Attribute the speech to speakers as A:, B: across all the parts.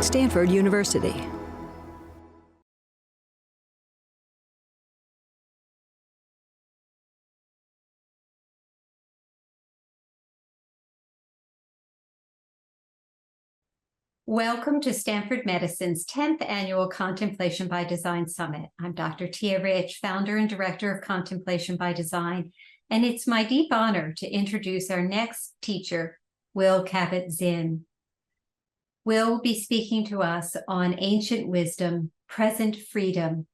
A: Stanford University.
B: Welcome to Stanford Medicine's 10th Annual Contemplation by Design Summit. I'm Dr. Tia Rich, founder and director of Contemplation by Design, and it's my deep honor to introduce our next teacher, Will Kabat-Zinn. Will will be speaking to us on ancient wisdom, present freedom,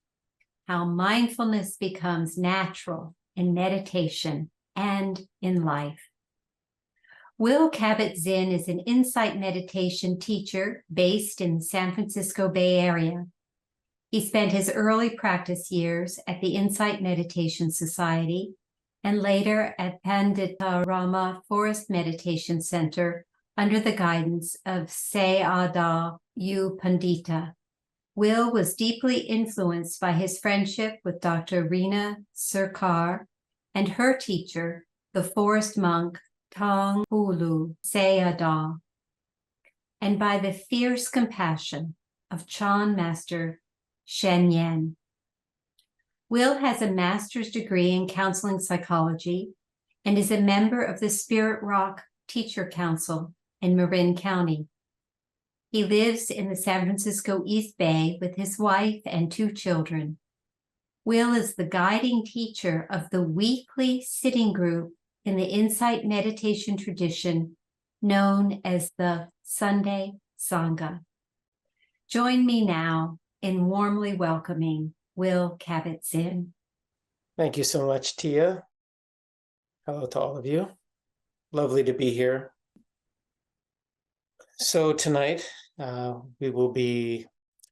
B: how mindfulness becomes natural in meditation and in life. Will Kabat-Zinn is an insight meditation teacher based in the San Francisco Bay Area. He spent his early practice years at the Insight Meditation Society and later at Panditarama Forrest Meditation Center under the guidance of Sayadaw U Pandita. Will was deeply influenced by his friendship with Dr. Rina Sircar and her teacher, the forest monk Taungpulu Sayadaw, and by the fierce compassion of Chan Master Shen Yen. Will has a master's degree in counseling psychology and is a member of the Spirit Rock Teacher Council in Marin County. He lives in the San Francisco East Bay with his wife and 2 children. Will is the guiding teacher of the weekly sitting group in the insight meditation tradition known as the Sunday Sangha. Join me now in warmly welcoming Will Kabat-Zinn.
C: Thank you so much, Tia. Hello to all of you. Lovely to be here. So tonight, we will be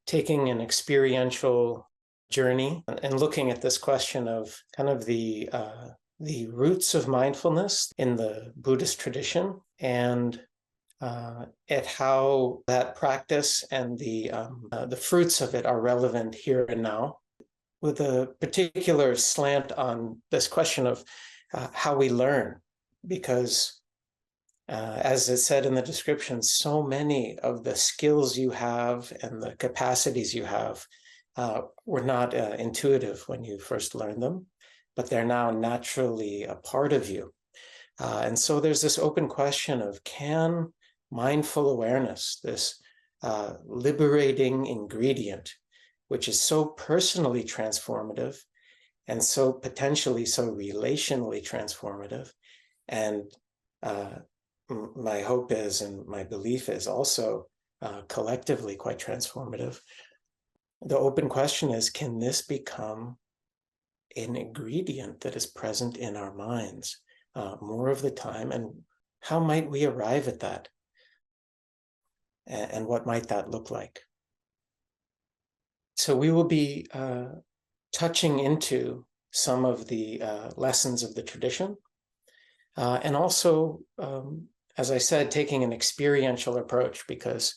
C: taking an experiential journey and looking at this question of kind of the roots of mindfulness in the Buddhist tradition and at how that practice and the fruits of it are relevant here and now, with a particular slant on this question of how we learn, because as it said in the description, so many of the skills you have and the capacities you have were not intuitive when you first learned them, but they're now naturally a part of you. And so there's this open question of, can mindful awareness, this liberating ingredient, which is so personally transformative and so potentially so relationally transformative, and my hope is, and my belief is also collectively quite transformative. The open question is, can this become an ingredient that is present in our minds more of the time? And how might we arrive at that? And what might that look like? So we will be touching into some of the lessons of the tradition, and also, as I said, taking an experiential approach, because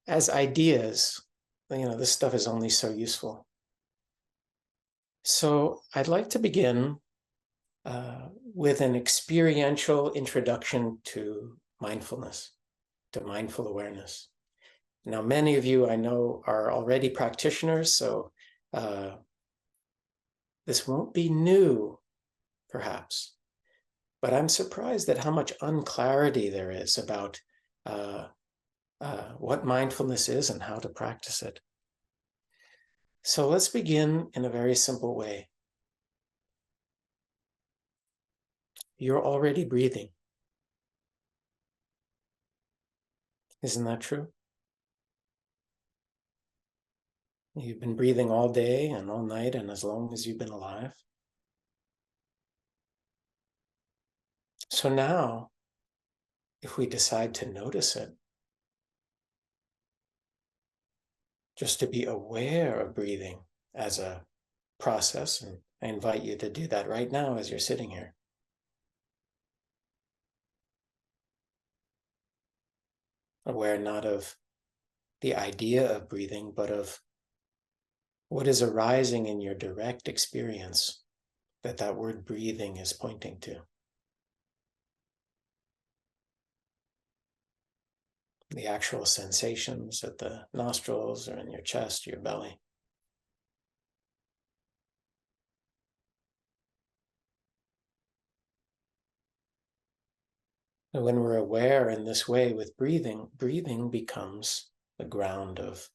C: as ideas, this stuff is only so useful. So I'd like to begin with an experiential introduction to mindfulness, to mindful awareness. Now, many of you I know are already practitioners, so this won't be new, perhaps, but I'm surprised at how much unclarity there is about what mindfulness is and how to practice it. So let's begin in a very simple way. You're already breathing. Isn't that true? You've been breathing all day and all night and as long as you've been alive. So now, if we decide to notice it, just to be aware of breathing as a process, and I invite you to do that right now as you're sitting here. Aware not of the idea of breathing, but of what is arising in your direct experience that word breathing is pointing to. the actual sensations at the nostrils or in your chest, your belly. And when we're aware in this way with breathing, breathing becomes the ground of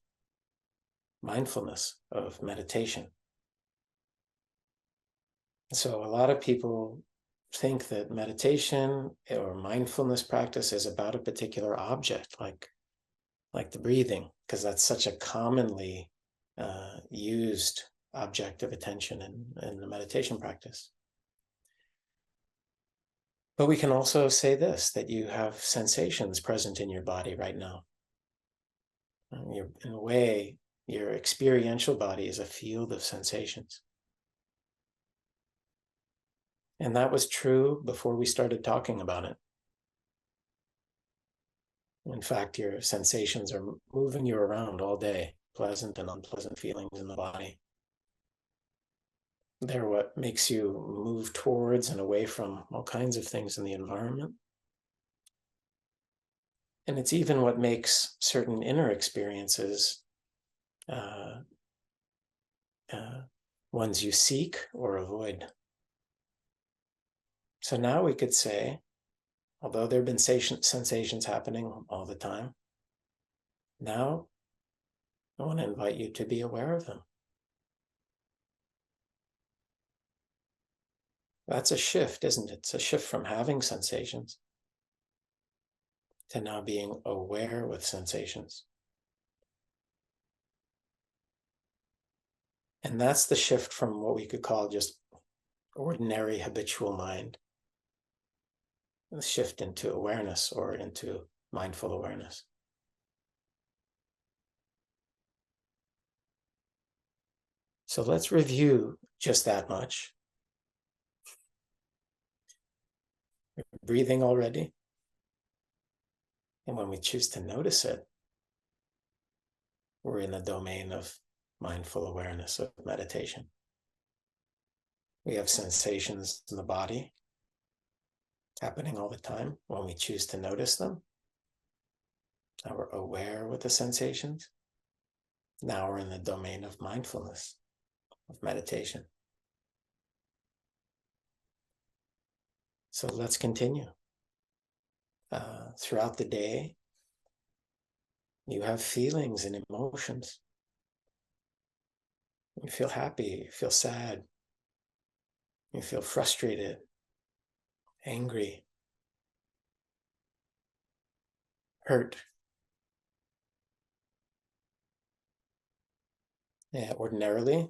C: mindfulness, of meditation. So a lot of people think that meditation or mindfulness practice is about a particular object, like the breathing, because that's such a commonly used object of attention in the meditation practice. But we can also say this, that you have sensations present in your body right now. In a way, your experiential body is a field of sensations. And that was true before we started talking about it. In fact, your sensations are moving you around all day, pleasant and unpleasant feelings in the body. They're what makes you move towards and away from all kinds of things in the environment. And it's even what makes certain inner experiences ones you seek or avoid. So now we could say, although there have been sensations happening all the time, now I want to invite you to be aware of them. That's a shift, isn't it? It's a shift from having sensations to now being aware with sensations. And that's the shift from what we could call just ordinary habitual mind, the shift into awareness or into mindful awareness. So let's review just that much. We're breathing already. And when we choose to notice it, we're in the domain of mindful awareness, of meditation. We have sensations in the body happening all the time. When we choose to notice them, now we're aware with the sensations. Now we're in the domain of mindfulness, of meditation. So let's continue. Throughout the day, you have feelings and emotions. You feel happy, you feel sad, you feel frustrated, angry, hurt. Yeah, ordinarily,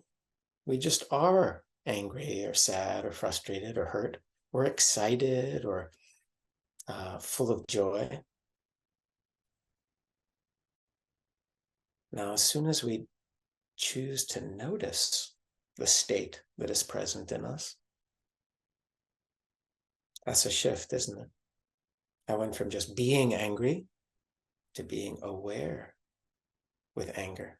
C: we just are angry or sad or frustrated or hurt. We're excited or full of joy. Now, as soon as we choose to notice the state that is present in us, that's a shift, isn't it? I went from just being angry to being aware with anger.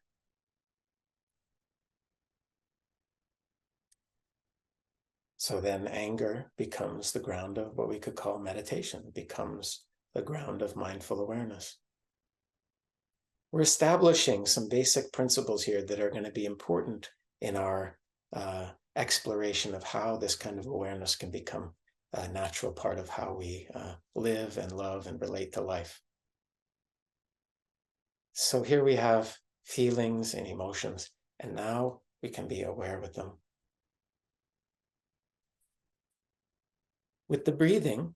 C: So then anger becomes the ground of what we could call meditation. It becomes the ground of mindful awareness. We're establishing some basic principles here that are going to be important in our exploration of how this kind of awareness can become a natural part of how we live and love and relate to life. So here we have feelings and emotions, and now we can be aware with them. With the breathing,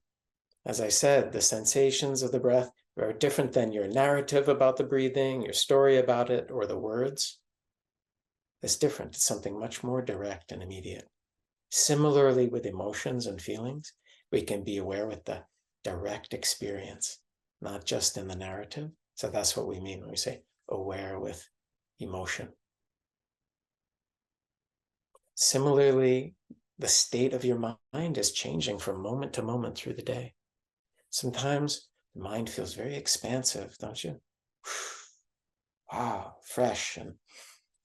C: as I said, the sensations of the breath are different than your narrative about the breathing, your story about it, or the words. It's different. It's something much more direct and immediate. Similarly, with emotions and feelings, we can be aware with the direct experience, not just in the narrative. So that's what we mean when we say aware with emotion. Similarly, the state of your mind is changing from moment to moment through the day. Sometimes the mind feels very expansive, don't you? Wow, fresh and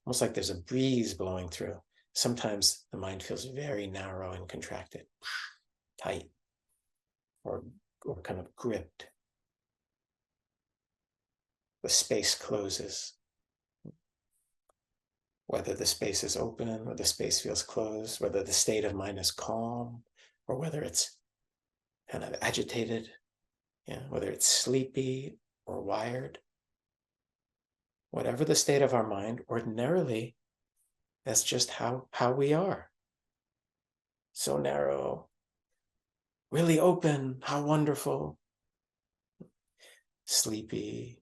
C: almost like there's a breeze blowing through. Sometimes the mind feels very narrow and contracted, tight, or kind of gripped. the space closes. Whether the space is open or the space feels closed, whether the state of mind is calm or whether it's kind of agitated, whether it's sleepy or wired. Whatever the state of our mind, ordinarily, that's just how we are. So narrow, really open, how wonderful. Sleepy,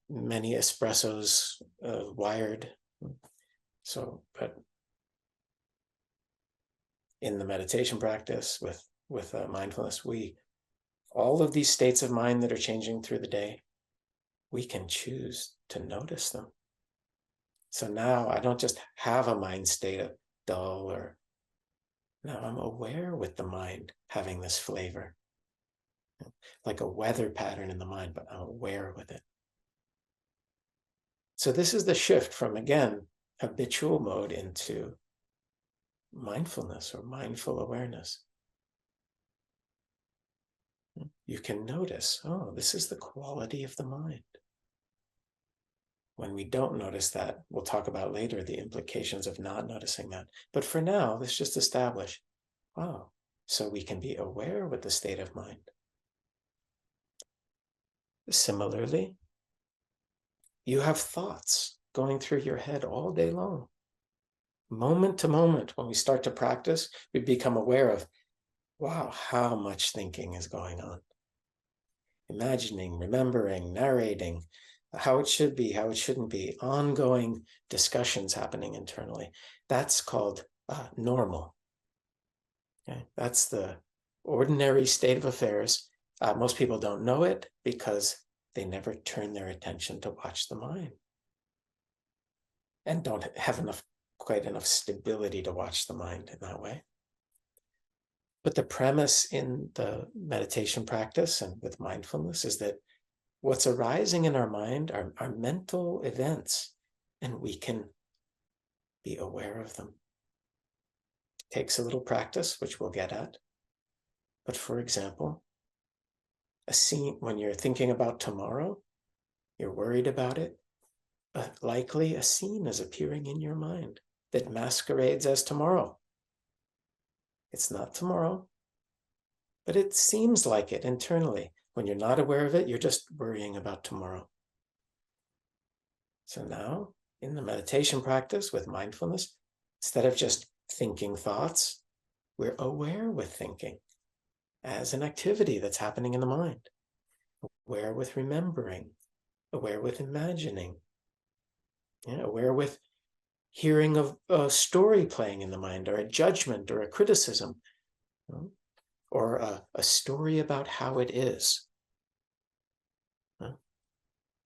C: many espressos, wired. So, but in the meditation practice with mindfulness, all of these states of mind that are changing through the day, we can choose to notice them. So now I don't just have a mind state of dull or, now I'm aware with the mind having this flavor, like a weather pattern in the mind, but I'm aware with it. So this is the shift from, again, habitual mode into mindfulness or mindful awareness. You can notice, oh, this is the quality of the mind. When we don't notice that, we'll talk about later the implications of not noticing that. But for now, let's just establish, oh, so we can be aware with the state of mind. Similarly, you have thoughts going through your head all day long. Moment to moment, when we start to practice, we become aware of, wow, how much thinking is going on. Imagining, remembering, narrating, how it should be, how it shouldn't be, ongoing discussions happening internally. That's called normal. Okay? That's the ordinary state of affairs. Most people don't know it because they never turn their attention to watch the mind and don't have quite enough stability to watch the mind in that way. But the premise in the meditation practice and with mindfulness is that what's arising in our mind are mental events, and we can be aware of them. It takes a little practice, which we'll get at. But for example, a scene, when you're thinking about tomorrow, you're worried about it, likely a scene is appearing in your mind that masquerades as tomorrow. It's not tomorrow, but it seems like it internally. When you're not aware of it, you're just worrying about tomorrow. So now, in the meditation practice with mindfulness, instead of just thinking thoughts, we're aware with thinking as an activity that's happening in the mind. Aware with remembering, aware with imagining, aware with hearing of a story playing in the mind, or a judgment or a criticism, or a story about how it is.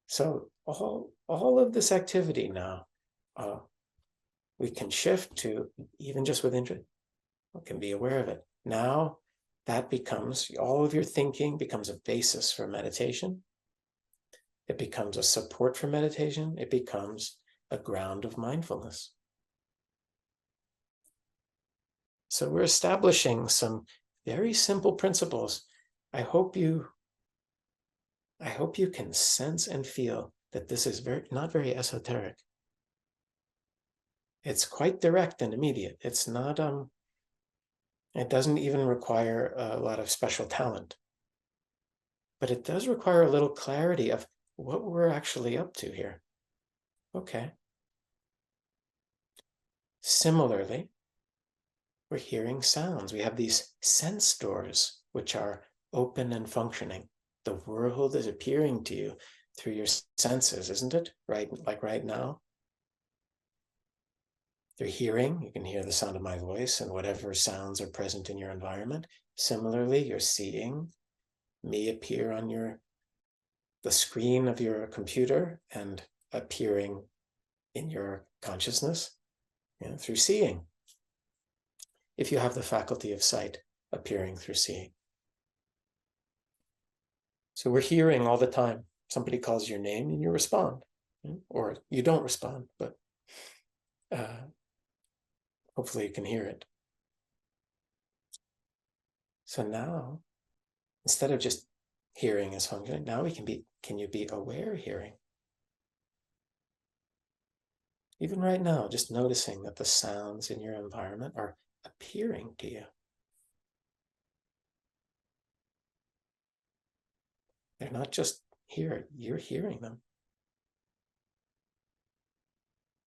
C: So all of this activity now, we can shift to, even just with interest, we can be aware of it. Now that becomes, all of your thinking becomes a basis for meditation. It becomes a support for meditation. It becomes a ground of mindfulness. So we're establishing some very simple principles. I hope you can sense and feel that this is not very esoteric. It's quite direct and immediate. It's not, it doesn't even require a lot of special talent. But it does require a little clarity of what we're actually up to here. Okay. Similarly, we're hearing sounds. We have these sense doors, which are open and functioning. The world is appearing to you through your senses, isn't it? Right, like right now. They're hearing, you can hear the sound of my voice and whatever sounds are present in your environment. Similarly, you're seeing me appear on the screen of your computer and appearing in your consciousness through seeing. If you have the faculty of sight, appearing through seeing. So we're hearing all the time. Somebody calls your name and you respond, or you don't respond, but hopefully you can hear it. So now, instead of just hearing is functioning. Now can you be aware hearing? Even right now, just noticing that the sounds in your environment are appearing to you. They're not just here, you're hearing them.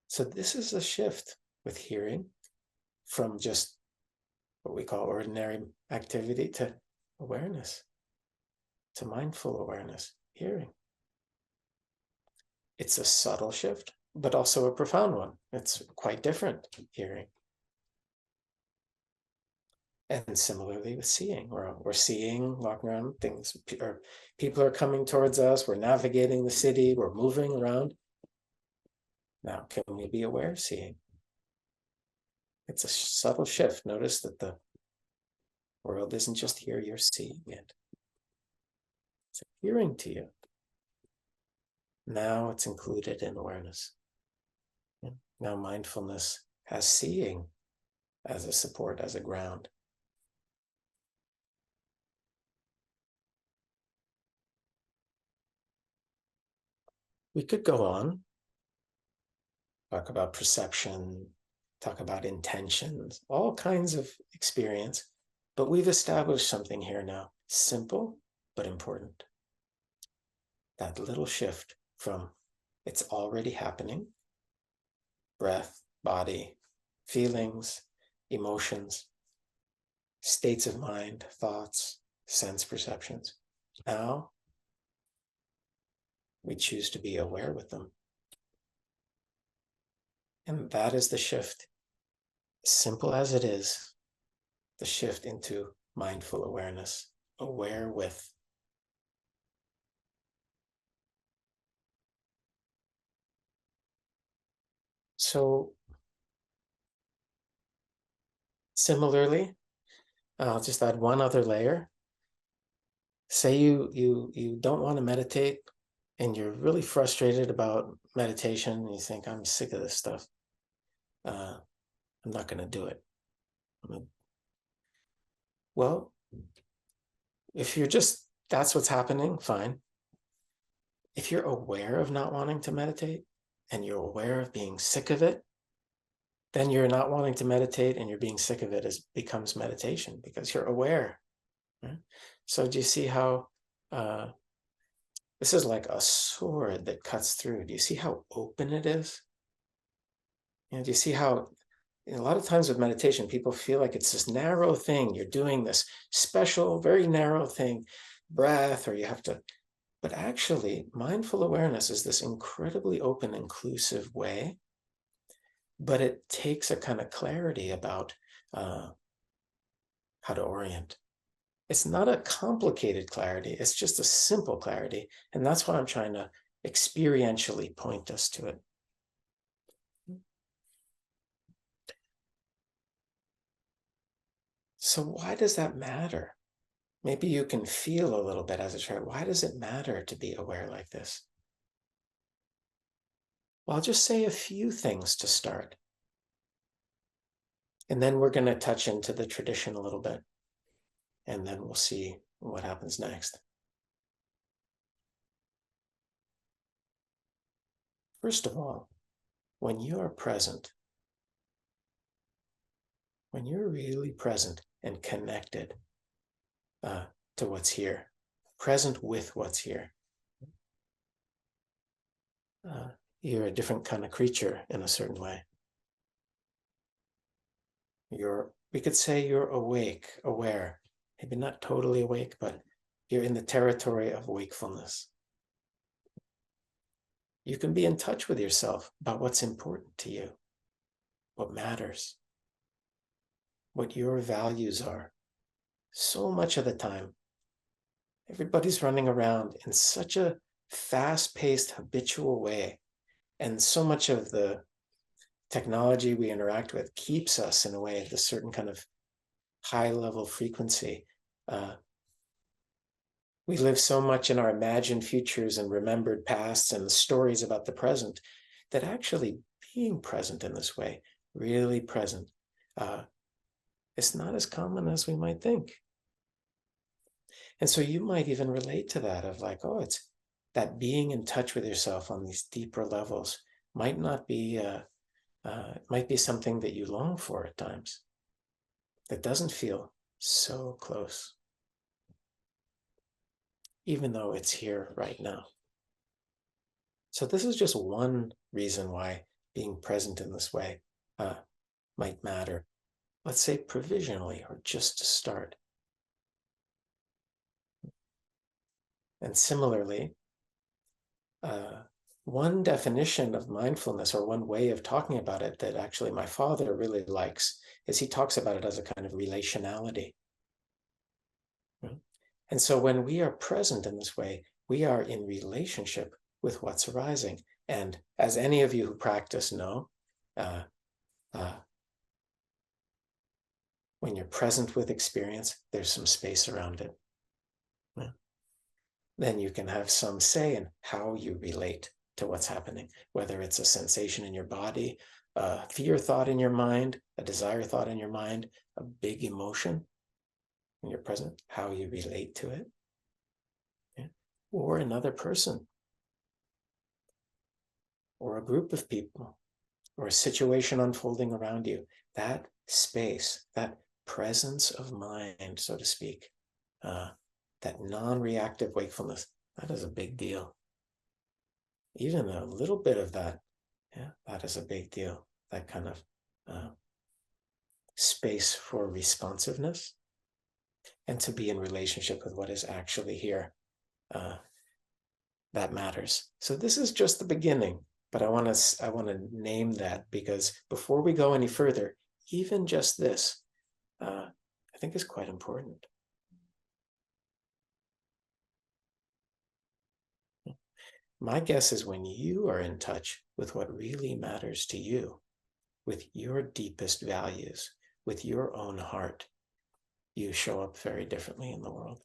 C: So this is a shift with hearing from just what we call ordinary activity to awareness, to mindful awareness, hearing. It's a subtle shift, but also a profound one. It's quite different, hearing. And similarly with seeing, we're seeing, walking around, things, or people are coming towards us, we're navigating the city, we're moving around. Now, can we be aware of seeing? It's a subtle shift. Notice that the world isn't just here, you're seeing it. It's appearing to you. Now it's included in awareness. Now mindfulness has seeing as a support, as a ground. We could go on, talk about perception, talk about intentions, all kinds of experience, but we've established something here now, simple but important. That little shift from it's already happening, breath, body, feelings, emotions, states of mind, thoughts, sense perceptions. Now, we choose to be aware with them. And that is the shift, simple as it is, the shift into mindful awareness, aware with. So, similarly, I'll just add one other layer. Say you don't want to meditate and you're really frustrated about meditation and you think, I'm sick of this stuff. I'm not going to do it. Well, if you're just, that's what's happening, fine. If you're aware of not wanting to meditate and you're aware of being sick of it, then you're not wanting to meditate and you're being sick of it becomes meditation because you're aware. Right? So do you see how this is like a sword that cuts through? Do you see how open it is? Do you see how a lot of times with meditation, people feel like it's this narrow thing. You're doing this special, very narrow thing, breath, or you have to, but actually mindful awareness is this incredibly open, inclusive way, but it takes a kind of clarity about how to orient. It's not a complicated clarity. It's just a simple clarity. And that's why I'm trying to experientially point us to it. So why does that matter? Maybe you can feel a little bit as a child. Why does it matter to be aware like this? Well, I'll just say a few things to start. And then we're going to touch into the tradition a little bit. And then we'll see what happens next. First of all, when you are present, when you're really present and connected to what's here, present with what's here, you're a different kind of creature in a certain way. We could say you're awake, aware, maybe not totally awake, but you're in the territory of wakefulness. You can be in touch with yourself about what's important to you, what matters, what your values are. So much of the time, everybody's running around in such a fast-paced, habitual way, and so much of the technology we interact with keeps us in a way at a certain kind of high-level frequency. We live so much in our imagined futures and remembered pasts and stories about the present that actually being present in this way, really present, it's not as common as we might think. And so you might even relate to that of like, oh, it's that being in touch with yourself on these deeper levels might not be, it might be something that you long for at times that doesn't feel so close, even though it's here right now. So this is just one reason why being present in this way might matter. Let's say provisionally, or just to start. And similarly, one definition of mindfulness, or one way of talking about it that actually my father really likes, is he talks about it as a kind of relationality. And so when we are present in this way, we are in relationship with what's arising. And as any of you who practice know, when you're present with experience, there's some space around it. Then you can have some say in how you relate to what's happening, whether it's a sensation in your body, a fear thought in your mind, a desire thought in your mind, a big emotion when you're present, how you relate to it, or another person, or a group of people, or a situation unfolding around you. That space, that presence of mind, so to speak, that non-reactive wakefulness, that is a big deal. Even a little bit of that, that is a big deal. That kind of space for responsiveness and to be in relationship with what is actually here, that matters. So this is just the beginning, but I want to name that, because before we go any further, even just this, I think is quite important. My guess is when you are in touch with what really matters to you, with your deepest values, with your own heart, you show up very differently in the world.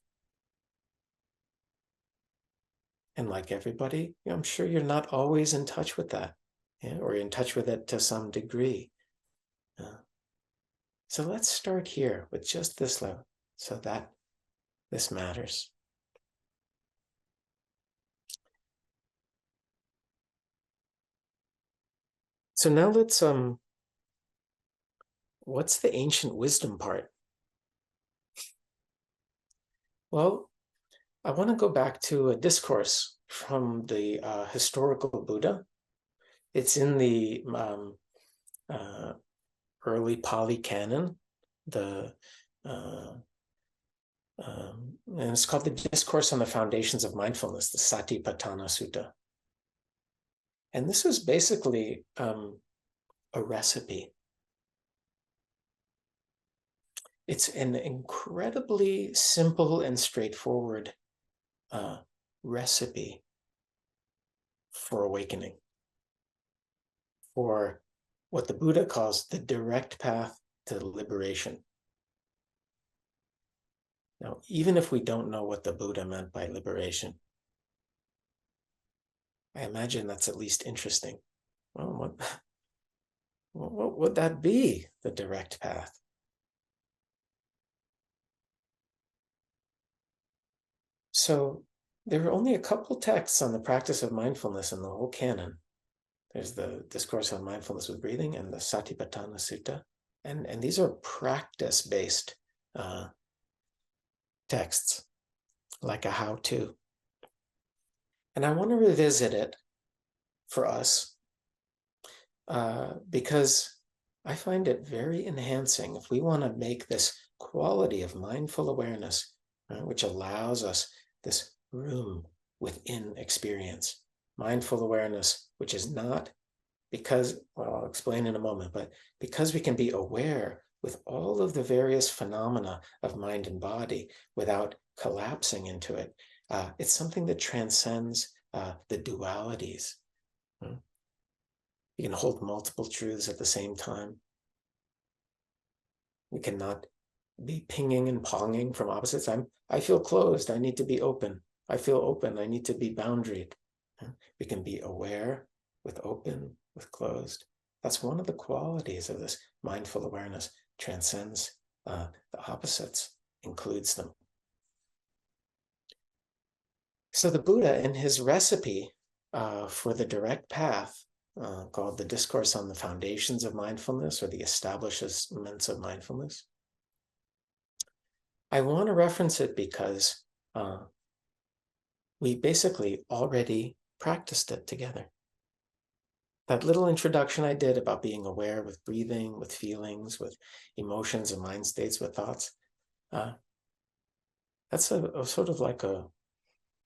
C: And like everybody, I'm sure you're not always in touch with that, or in touch with it to some degree. So let's start here with just this level, so that this matters. So now let's, what's the ancient wisdom part? Well, I want to go back to a discourse from the historical Buddha. It's in the early Pali Canon, and it's called the Discourse on the Foundations of Mindfulness, the Satipatthana Sutta. And this is basically a recipe. It's an incredibly simple and straightforward recipe for awakening, for what the Buddha calls the direct path to liberation. Now, even if we don't know what the Buddha meant by liberation, I imagine that's at least interesting. Well, what would that be, the direct path? So there are only a couple texts on the practice of mindfulness in the whole canon. There's the Discourse on Mindfulness with Breathing and the Satipatthana Sutta. And these are practice-based texts, like a how-to. And I want to revisit it for us because I find it very enhancing if we want to make this quality of mindful awareness, which allows us this room within experience. Mindful awareness, which is not because, well, I'll explain in a moment, but because we can be aware with all of the various phenomena of mind and body without collapsing into it. It's something that transcends the dualities. You can hold multiple truths at the same time. We cannot be pinging and ponging from opposites. I feel closed, I need to be open. I feel open, I need to be boundaried. We can be aware with open, with closed. That's one of the qualities of this mindful awareness. Transcends the opposites, includes them. So the Buddha, in his recipe for the direct path, called the Discourse on the Foundations of Mindfulness, or the Establishments of Mindfulness, I want to reference it because we basically already practiced it together. That little introduction I did about being aware with breathing, with feelings, with emotions and mind states, with thoughts, that's a sort of like a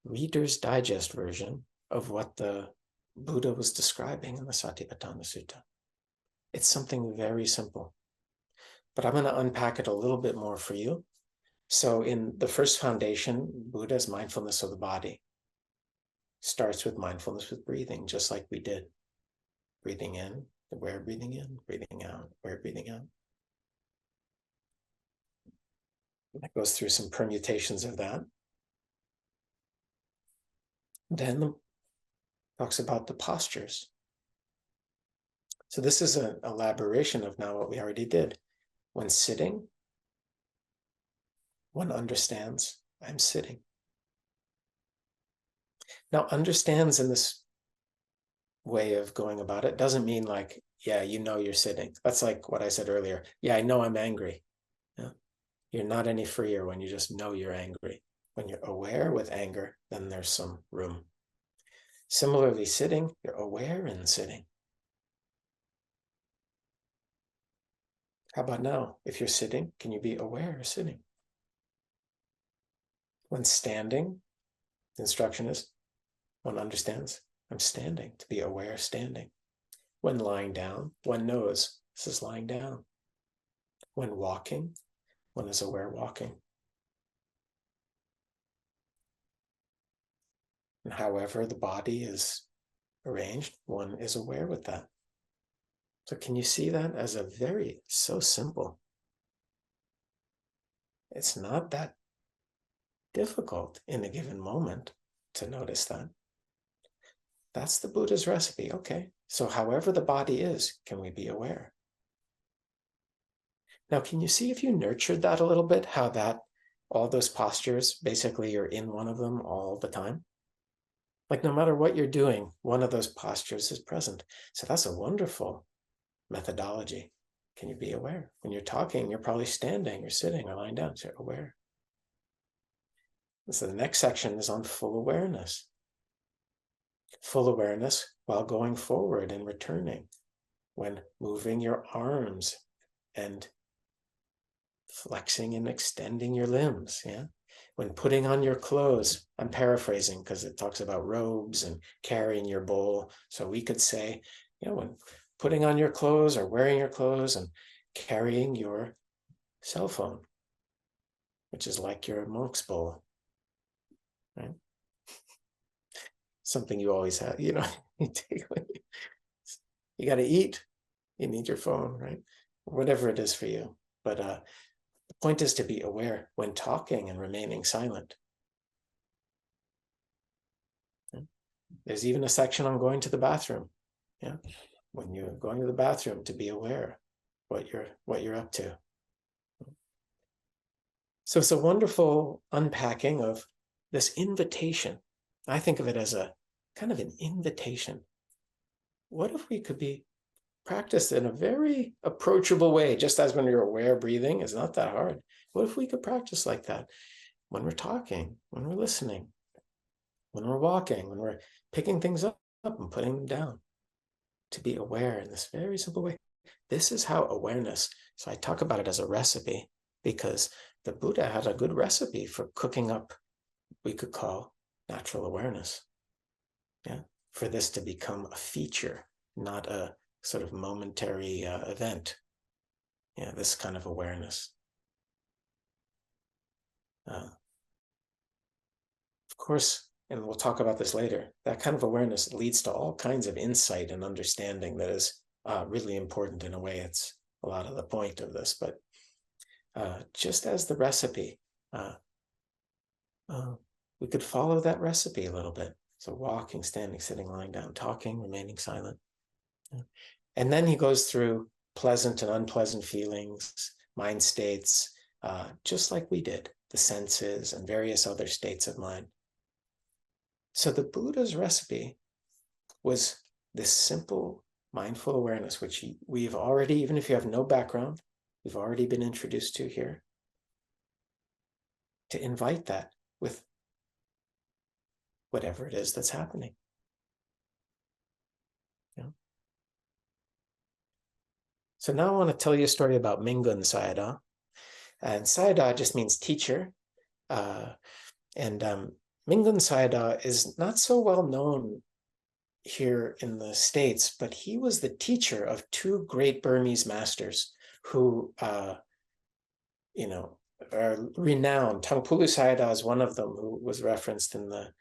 C: Reader's Digest version of what the Buddha was describing in the Satipatthana Sutta. It's something very simple, but I'm going to unpack it a little bit more for you. So in the first foundation, Buddha's mindfulness of the body starts with mindfulness with breathing, just like we did. Breathing in, aware breathing in, breathing out, aware breathing out. That goes through some permutations of that. Then talks about the postures. So this is an elaboration of now what we already did. When sitting, one understands, I'm sitting. Now, understands in this way of going about it doesn't mean like, yeah, you know you're sitting. That's like what I said earlier. Yeah, I know I'm angry. Yeah. You're not any freer when you just know you're angry. When you're aware with anger, then there's some room. Similarly, sitting, you're aware in sitting. How about now? If you're sitting, can you be aware of sitting? When standing, the instruction is, one understands, I'm standing, to be aware of standing. When lying down, one knows this is lying down. When walking, one is aware walking. And however the body is arranged, one is aware with that. So can you see that as a so simple? It's not that difficult in a given moment to notice that. That's the Buddha's recipe. Okay, so however the body is, can we be aware? Now, can you see if you nurtured that a little bit, how that all those postures, basically you're in one of them all the time? Like no matter what you're doing, one of those postures is present. So that's a wonderful methodology. Can you be aware? When you're talking, you're probably standing or sitting or lying down, so you're aware. So the next section is on full awareness. Full awareness while going forward and returning, when moving your arms and flexing and extending your limbs, yeah? When putting on your clothes, I'm paraphrasing because it talks about robes and carrying your bowl. So we could say, when putting on your clothes or wearing your clothes and carrying your cell phone, which is like your monk's bowl, right? Something you always have, you got to eat, you need your phone, right? Whatever it is for you. But the point is to be aware when talking and remaining silent. There's even a section on going to the bathroom. Yeah, when you're going to the bathroom, to be aware what you're up to. So it's a wonderful unpacking of this invitation. I think of it as a kind of an invitation. What if we could be practiced in a very approachable way, just as when you're aware breathing is not that hard. What if we could practice like that when we're talking, when we're listening, when we're walking, when we're picking things up and putting them down, to be aware in this very simple way. This is how awareness, so I talk about it as a recipe because the Buddha had a good recipe for cooking up, we could call natural awareness. Yeah, for this to become a feature, not a sort of momentary event. Yeah, this kind of awareness. Of course, and we'll talk about this later, that kind of awareness leads to all kinds of insight and understanding that is really important. In a way, it's a lot of the point of this, but just as the recipe, we could follow that recipe a little bit. So walking, standing, sitting, lying down, talking, remaining silent. And then he goes through pleasant and unpleasant feelings, mind states, just like we did, the senses and various other states of mind. So the Buddha's recipe was this simple mindful awareness, which we've already, even if you have no background, we've already been introduced to here, to invite that with whatever it is that's happening. Yeah. So now I want to tell you a story about Mingun Sayadaw. And Sayadaw just means teacher. Mingun Sayadaw is not so well known here in the States, but he was the teacher of two great Burmese masters who, are renowned. Taungpulu Sayadaw is one of them, who was referenced in the,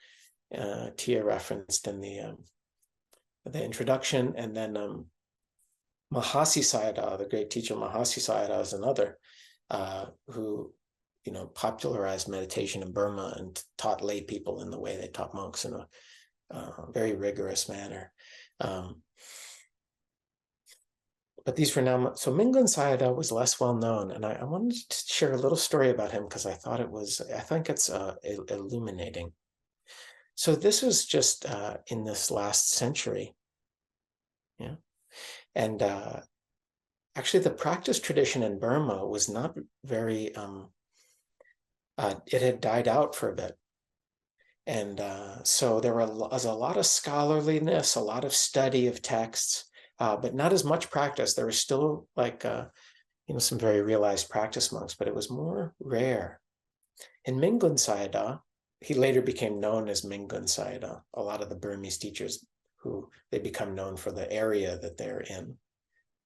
C: Tia referenced in the introduction, and then Mahasi Sayadaw, the great teacher Mahasi Sayadaw, is another, who popularized meditation in Burma and taught lay people in the way they taught monks in a very rigorous manner. But these were now, so Mingun Sayadaw was less well known, and I wanted to share a little story about him because I think it's illuminating. So this was just in this last century, yeah, and actually the practice tradition in Burma was not very, it had died out for a bit. And so there was a lot of scholarliness, a lot of study of texts, but not as much practice. There was still some very realized practice monks, but it was more rare. In Mingun Sayadaw, he later became known as Mingun Sayadaw. A lot of the Burmese teachers, they become known for the area that they're in.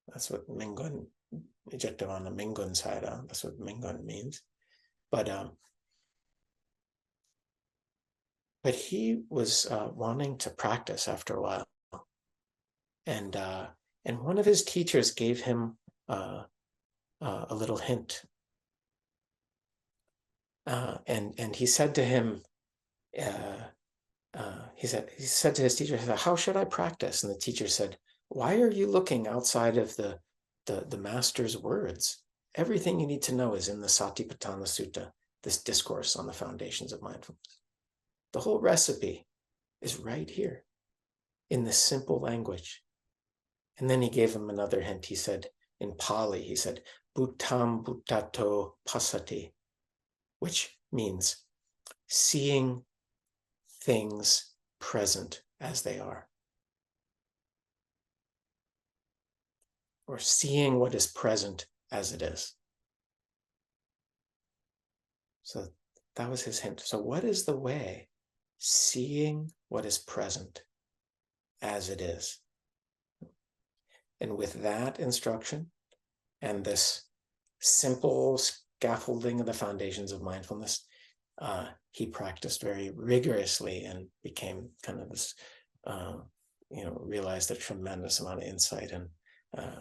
C: That's what Mingun, Ejectavana Mingun Sayadaw, that's what Mingun means. But he was wanting to practice after a while. And one of his teachers gave him a little hint. And he said to him, he said to his teacher, "How should I practice?" And the teacher said, "Why are you looking outside of the master's words? Everything you need to know is in the Satipatthana Sutta, this discourse on the foundations of mindfulness. The whole recipe is right here in this simple language." And then he gave him another hint. He said, in Pali, he said, "Bhuttam bhuttato passati," which means seeing things present as they are, or seeing what is present as it is. So that was his hint. So what is the way? Seeing what is present as it is. And with that instruction and this simple scaffolding of the foundations of mindfulness, he practiced very rigorously and became kind of this, realized a tremendous amount of insight and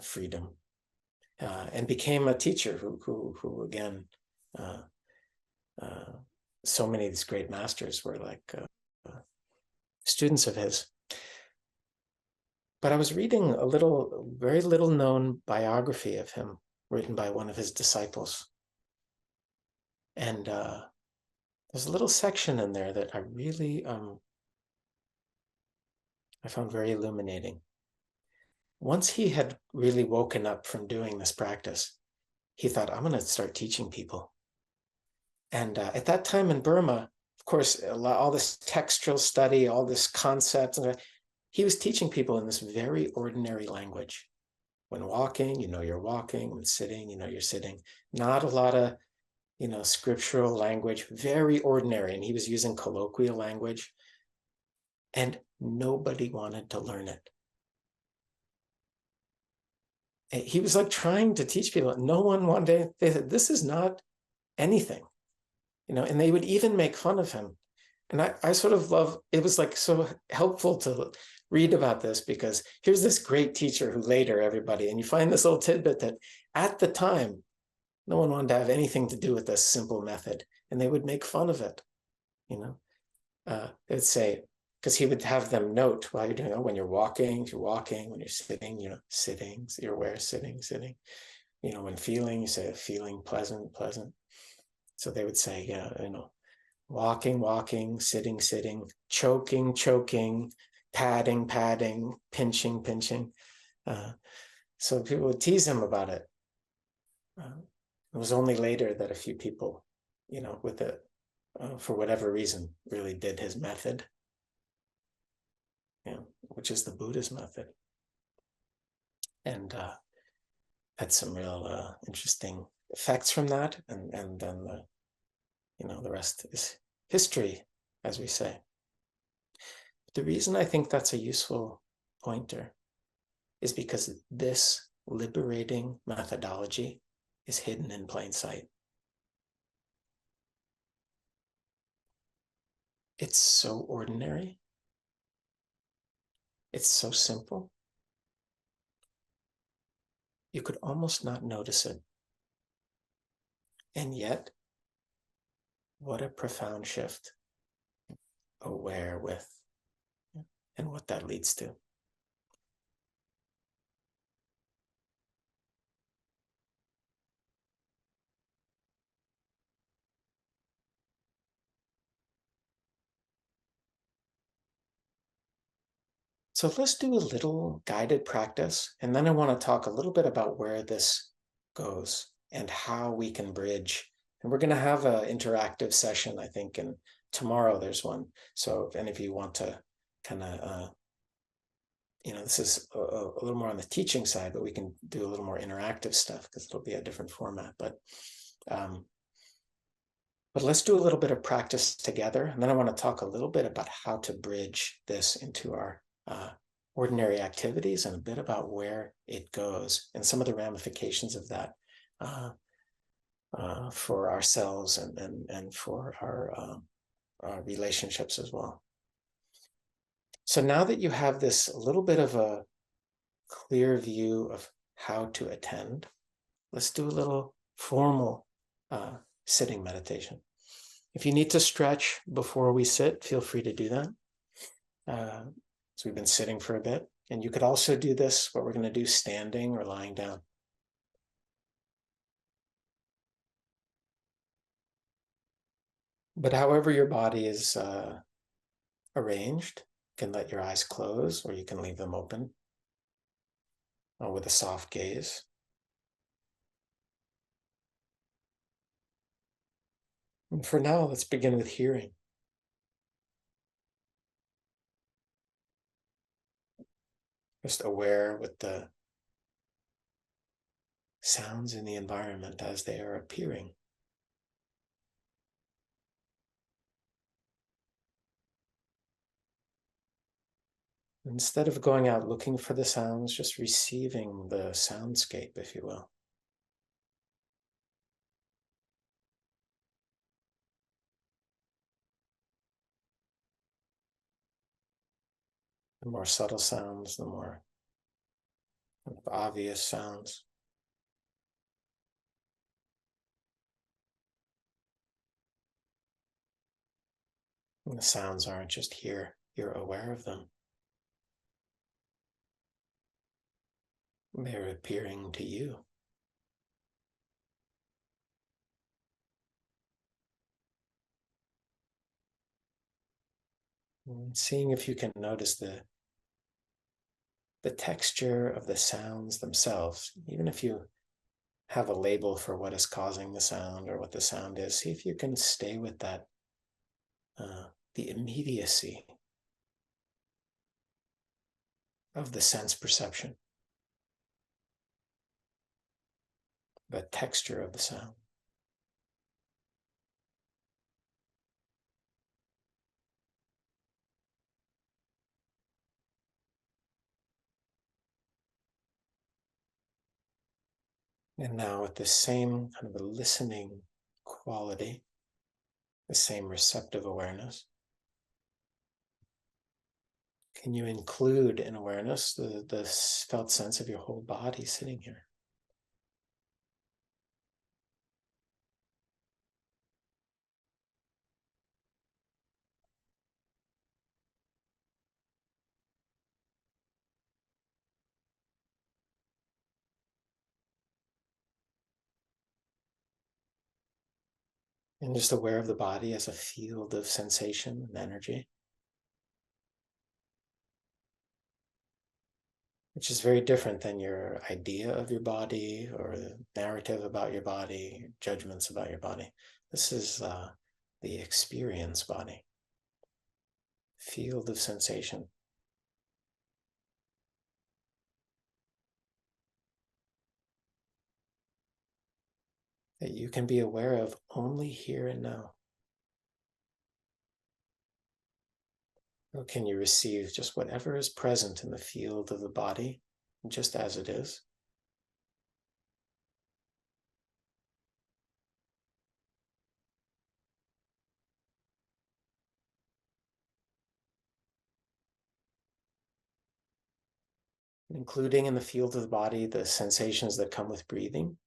C: freedom, and became a teacher who again, so many of these great masters were like students of his. But I was reading a very little known biography of him written by one of his disciples. And there's a little section in there that I really, I found very illuminating. Once he had really woken up from doing this practice, he thought, "I'm going to start teaching people." And at that time in Burma, of course, all this textual study, all this concepts, he was teaching people in this very ordinary language. When walking, you're walking. When sitting, you're sitting. Not a lot of, scriptural language, very ordinary. And he was using colloquial language. And nobody wanted to learn it. He was like trying to teach people. No one wanted, they said, "This is not anything." And they would even make fun of him. And I sort of love, it was like so helpful to read about this, because here's this great teacher who later everybody, and you find this little tidbit that at the time, no one wanted to have anything to do with this simple method, and they would make fun of it. They'd say, because he would have them note while you're doing, when you're walking, when you're sitting, sitting, so you're aware, sitting. When feeling, you say feeling pleasant. So they would say, walking, sitting, choking, padding, pinching. So people would tease him about it. It was only later that a few people, with it, for whatever reason, really did his method, which is the Buddha's method, and had some real interesting effects from that. And then the rest is history, as we say. The reason I think that's a useful pointer is because this liberating methodology is hidden in plain sight. It's so ordinary. It's so simple. You could almost not notice it. And yet, what a profound shift aware with, and what that leads to. So let's do a little guided practice, and then I want to talk a little bit about where this goes and how we can bridge. And we're going to have an interactive session, I think, and tomorrow there's one. So if any of you want to kind of, this is a little more on the teaching side, but we can do a little more interactive stuff because it'll be a different format. But let's do a little bit of practice together. And then I want to talk a little bit about how to bridge this into our ordinary activities and a bit about where it goes and some of the ramifications of that for ourselves and for our relationships as well. So now that you have this a little bit of a clear view of how to attend, let's do a little formal sitting meditation. If you need to stretch before we sit, feel free to do that. So we've been sitting for a bit, and you could also do this, what we're going to do, standing or lying down. But however your body is arranged, you can let your eyes close or you can leave them open with a soft gaze. And for now, let's begin with hearing. Just aware with the sounds in the environment as they are appearing. Instead of going out looking for the sounds, just receiving the soundscape, if you will. The more subtle sounds, the more obvious sounds. And the sounds aren't just here, you're aware of them. They're appearing to you. And seeing if you can notice the texture of the sounds themselves, even if you have a label for what is causing the sound or what the sound is, see if you can stay with that, the immediacy of the sense perception, the texture of the sound. And now with the same kind of a listening quality, the same receptive awareness, can you include in awareness the felt sense of your whole body sitting here? And just aware of the body as a field of sensation and energy, which is very different than your idea of your body or the narrative about your body, judgments about your body. This is the experience body, field of sensation. That you can be aware of only here and now. Or can you receive just whatever is present in the field of the body, just as it is? Including in the field of the body the sensations that come with breathing.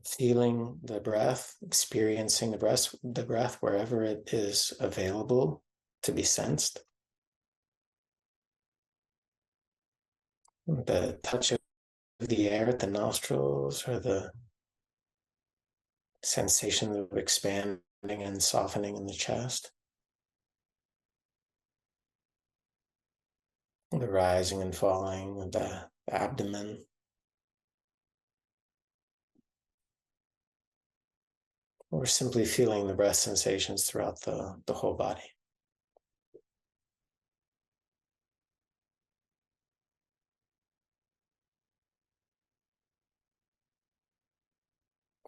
C: Feeling the breath, experiencing the breath wherever it is available to be sensed. The touch of the air at the nostrils, or the sensation of expanding and softening in the chest. The rising and falling of the abdomen. Or simply feeling the breath sensations throughout the whole body.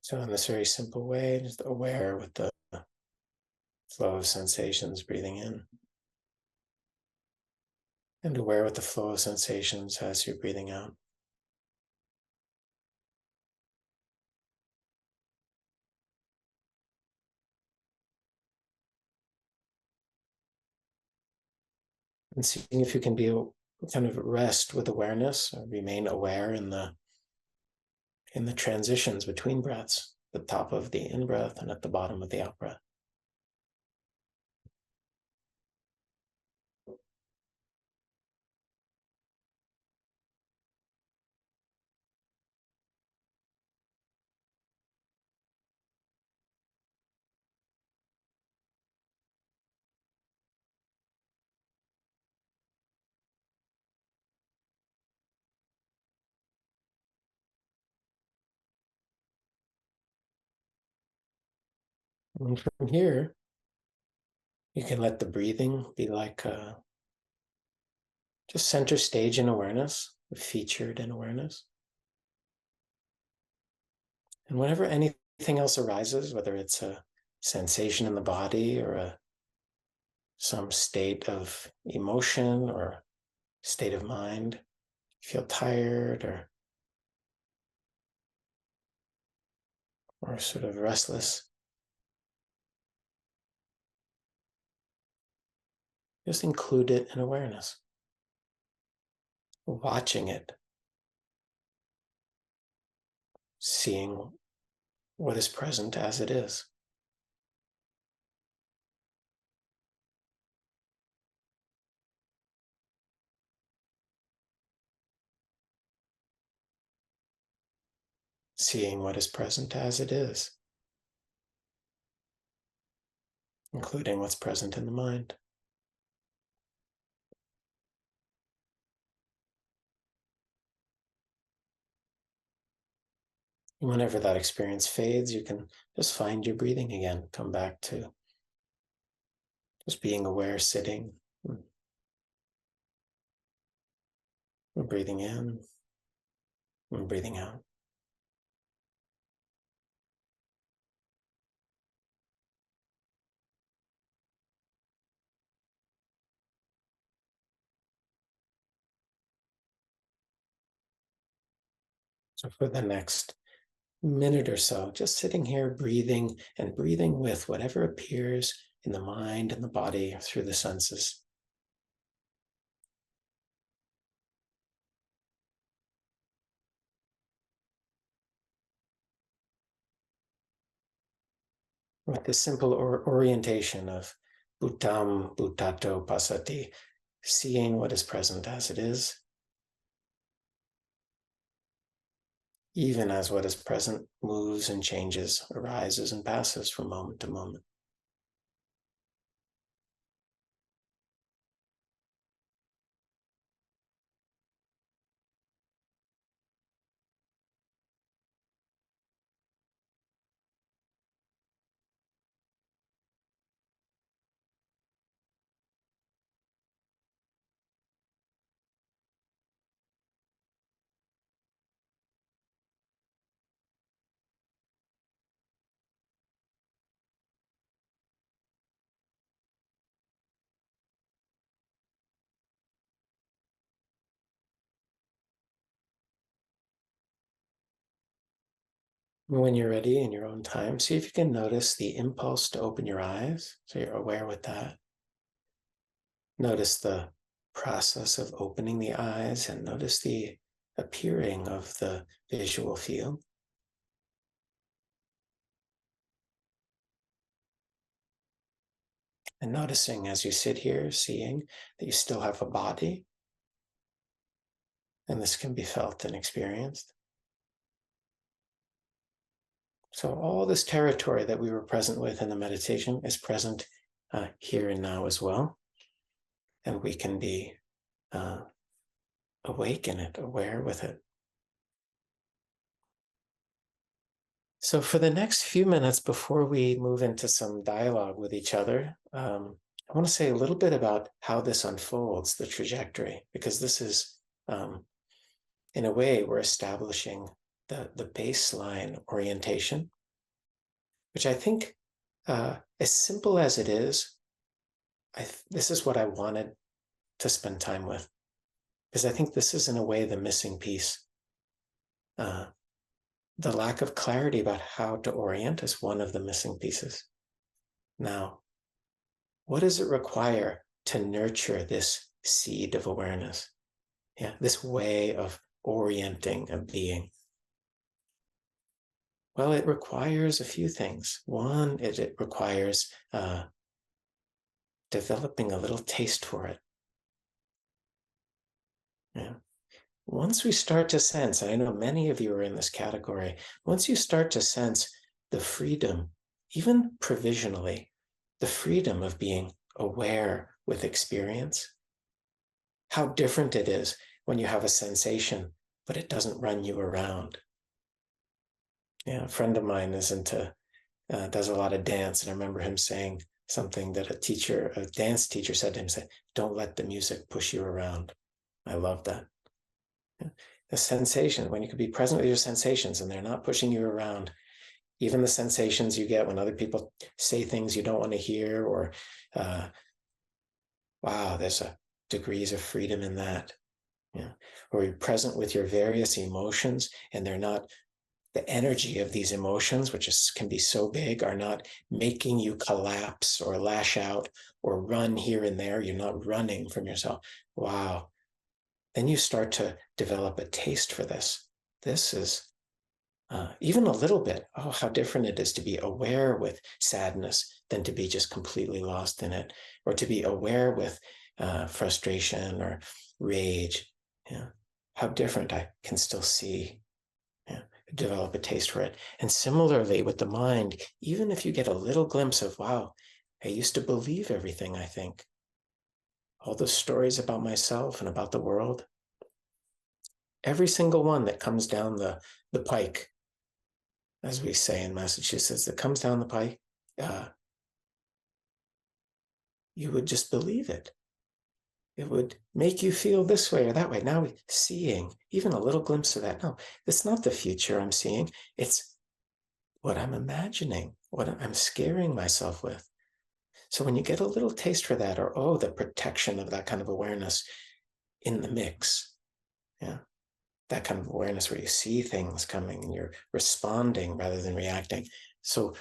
C: So in this very simple way, just aware with the flow of sensations, breathing in. And aware with the flow of sensations as you're breathing out. And seeing if you can be kind of rest with awareness, or remain aware in the transitions between breaths, the top of the in-breath and at the bottom of the out-breath. And from here, you can let the breathing be like just center stage in awareness, featured in awareness. And whenever anything else arises, whether it's a sensation in the body or some state of emotion or state of mind, feel tired or sort of restless, just include it in awareness, watching it, seeing what is present as it is. Seeing what is present as it is, including what's present in the mind. Whenever that experience fades, you can just find your breathing again. Come back to just being aware, sitting, and breathing in and breathing out. So for the next minute or so, just sitting here, breathing and breathing with whatever appears in the mind and the body through the senses. With the simple orientation of Bhutam Bhutato Pasati, seeing what is present as it is, even as what is present moves and changes, arises and passes from moment to moment. When you're ready in your own time, see if you can notice the impulse to open your eyes. So you're aware with that. Notice the process of opening the eyes and notice the appearing of the visual field. And noticing as you sit here, seeing that you still have a body. And this can be felt and experienced. So all this territory that we were present with in the meditation is present here and now as well. And we can be awake in it, aware with it. So for the next few minutes before we move into some dialogue with each other, I want to say a little bit about how this unfolds, the trajectory, because this is, in a way, we're establishing the baseline orientation, which I think, as simple as it is, this is what I wanted to spend time with, because I think this is, in a way, the missing piece. The lack of clarity about how to orient is one of the missing pieces. Now, what does it require to nurture this seed of awareness? Yeah, this way of orienting a being. Well, it requires a few things. One, it requires developing a little taste for it. Yeah. Once we start to sense, and I know many of you are in this category, once you start to sense the freedom, even provisionally, the freedom of being aware with experience, how different it is when you have a sensation, but it doesn't run you around. Yeah, a friend of mine is does a lot of dance, and I remember him saying something that a dance teacher said to him, don't let the music push you around. I love that. The sensation, when you can be present with your sensations and they're not pushing you around, even the sensations you get when other people say things you don't want to hear, or wow, there's degrees of freedom in that. Yeah. Or you're present with your various emotions and they're not, the energy of these emotions, which can be so big, are not making you collapse or lash out or run here and there. You're not running from yourself. Wow. Then you start to develop a taste for this. This is even a little bit, oh, how different it is to be aware with sadness than to be just completely lost in it, or to be aware with frustration or rage. Yeah. How different I can still see, yeah, develop a taste for it. And similarly with the mind, even if you get a little glimpse of, wow, I used to believe everything I think, all those stories about myself and about the world, every single one that comes down the pike, as we say in Massachusetts, that comes down the pike, you would just believe it. It would make you feel this way or that way. Now seeing even a little glimpse of that. No, it's not the future I'm seeing. It's what I'm imagining, what I'm scaring myself with. So when you get a little taste for that, or, oh, the protection of that kind of awareness in the mix, yeah, that kind of awareness where you see things coming and you're responding rather than reacting. So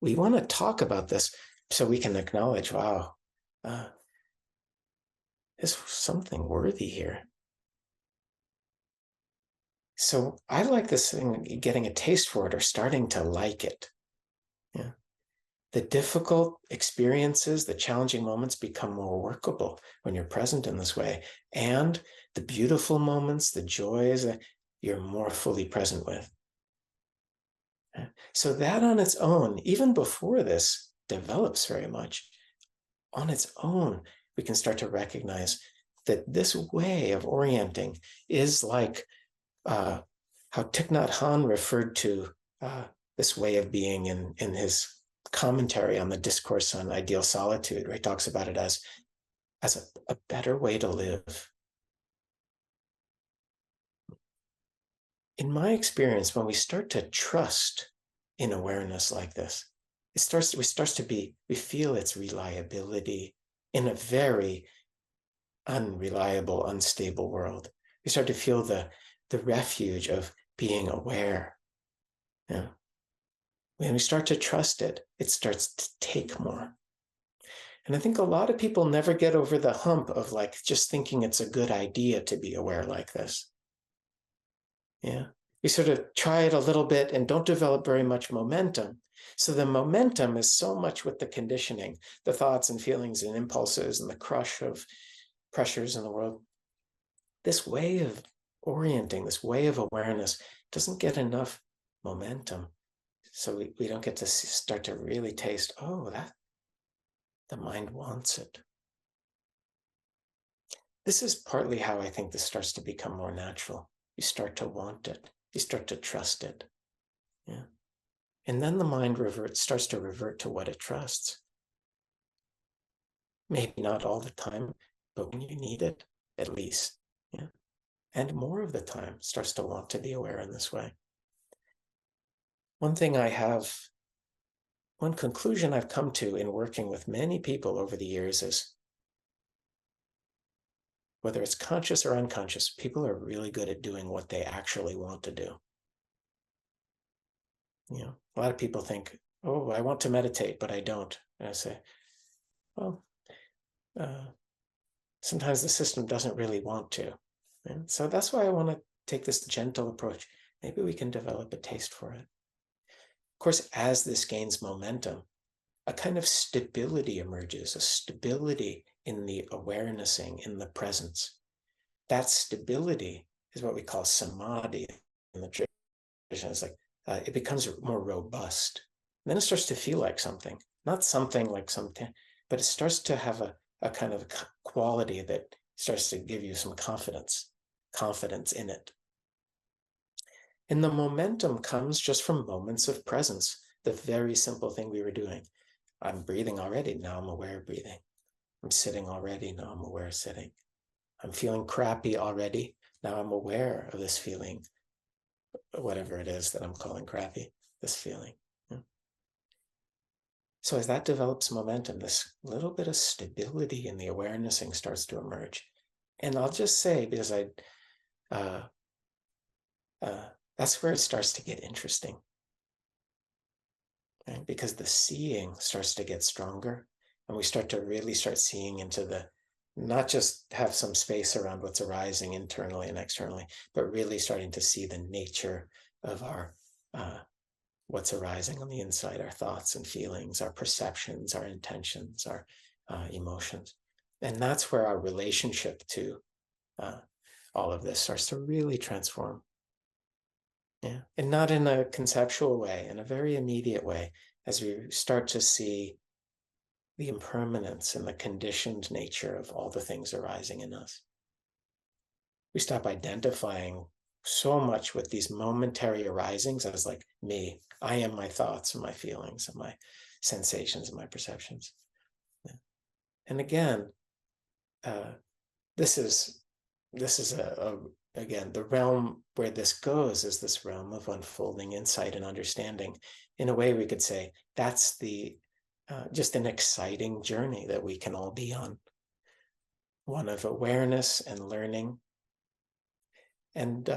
C: we want to talk about this so we can acknowledge, wow, there's something worthy here. So I like this thing, getting a taste for it or starting to like it. Yeah. The difficult experiences, the challenging moments become more workable when you're present in this way. And the beautiful moments, the joys, you're more fully present with. So that on its own, even before this develops very much, on its own, we can start to recognize that this way of orienting is like how Thich Nhat Hanh referred to this way of being in his commentary on the Discourse on Ideal Solitude, where he talks about it as a better way to live. In my experience, when we start to trust in awareness like this, we feel its reliability in a very unreliable, unstable world. We start to feel the refuge of being aware. Yeah. When we start to trust it, it starts to take more. And I think a lot of people never get over the hump of like just thinking it's a good idea to be aware like this. Yeah. We sort of try it a little bit and don't develop very much momentum. So the momentum is so much with the conditioning, the thoughts and feelings and impulses and the crush of pressures in the world. This way of orienting, this way of awareness doesn't get enough momentum. So we don't get to start to really taste, oh, that the mind wants it. This is partly how I think this starts to become more natural. You start to want it. You start to trust it. Yeah. And then the mind starts to revert to what it trusts. Maybe not all the time, but when you need it, at least. Yeah. And more of the time starts to want to be aware in this way. One conclusion I've come to in working with many people over the years is, whether it's conscious or unconscious, people are really good at doing what they actually want to do. You know, a lot of people think, oh, I want to meditate, but I don't. And I say, well, sometimes the system doesn't really want to. And so that's why I want to take this gentle approach. Maybe we can develop a taste for it. Of course, as this gains momentum, a kind of stability emerges, a stability in the awarenessing, in the presence. That stability is what we call samadhi in the tradition. It's like it becomes more robust. And then it starts to feel like something, not something like something, but it starts to have a kind of quality that starts to give you some confidence in it. And the momentum comes just from moments of presence, the very simple thing we were doing. I'm breathing already, now I'm aware of breathing. I'm sitting already, now I'm aware of sitting. I'm feeling crappy already, now I'm aware of this feeling, whatever it is that I'm calling crappy, this feeling. Yeah. So as that develops momentum, this little bit of stability in the awarenessing starts to emerge. And I'll just say, because that's where it starts to get interesting. Right? Because the seeing starts to get stronger, and we start to really start seeing into the, not just have some space around what's arising internally and externally, but really starting to see the nature of our what's arising on the inside, our thoughts and feelings, our perceptions, our intentions, our emotions. And that's where our relationship to all of this starts to really transform. Yeah. And not in a conceptual way, in a very immediate way, as we start to see the impermanence and the conditioned nature of all the things arising in us. We stop identifying so much with these momentary arisings as like me. I am my thoughts and my feelings and my sensations and my perceptions. Yeah. And again, this is again, the realm where this goes is this realm of unfolding insight and understanding. In a way, we could say that's the just an exciting journey that we can all be on. One of awareness and learning. And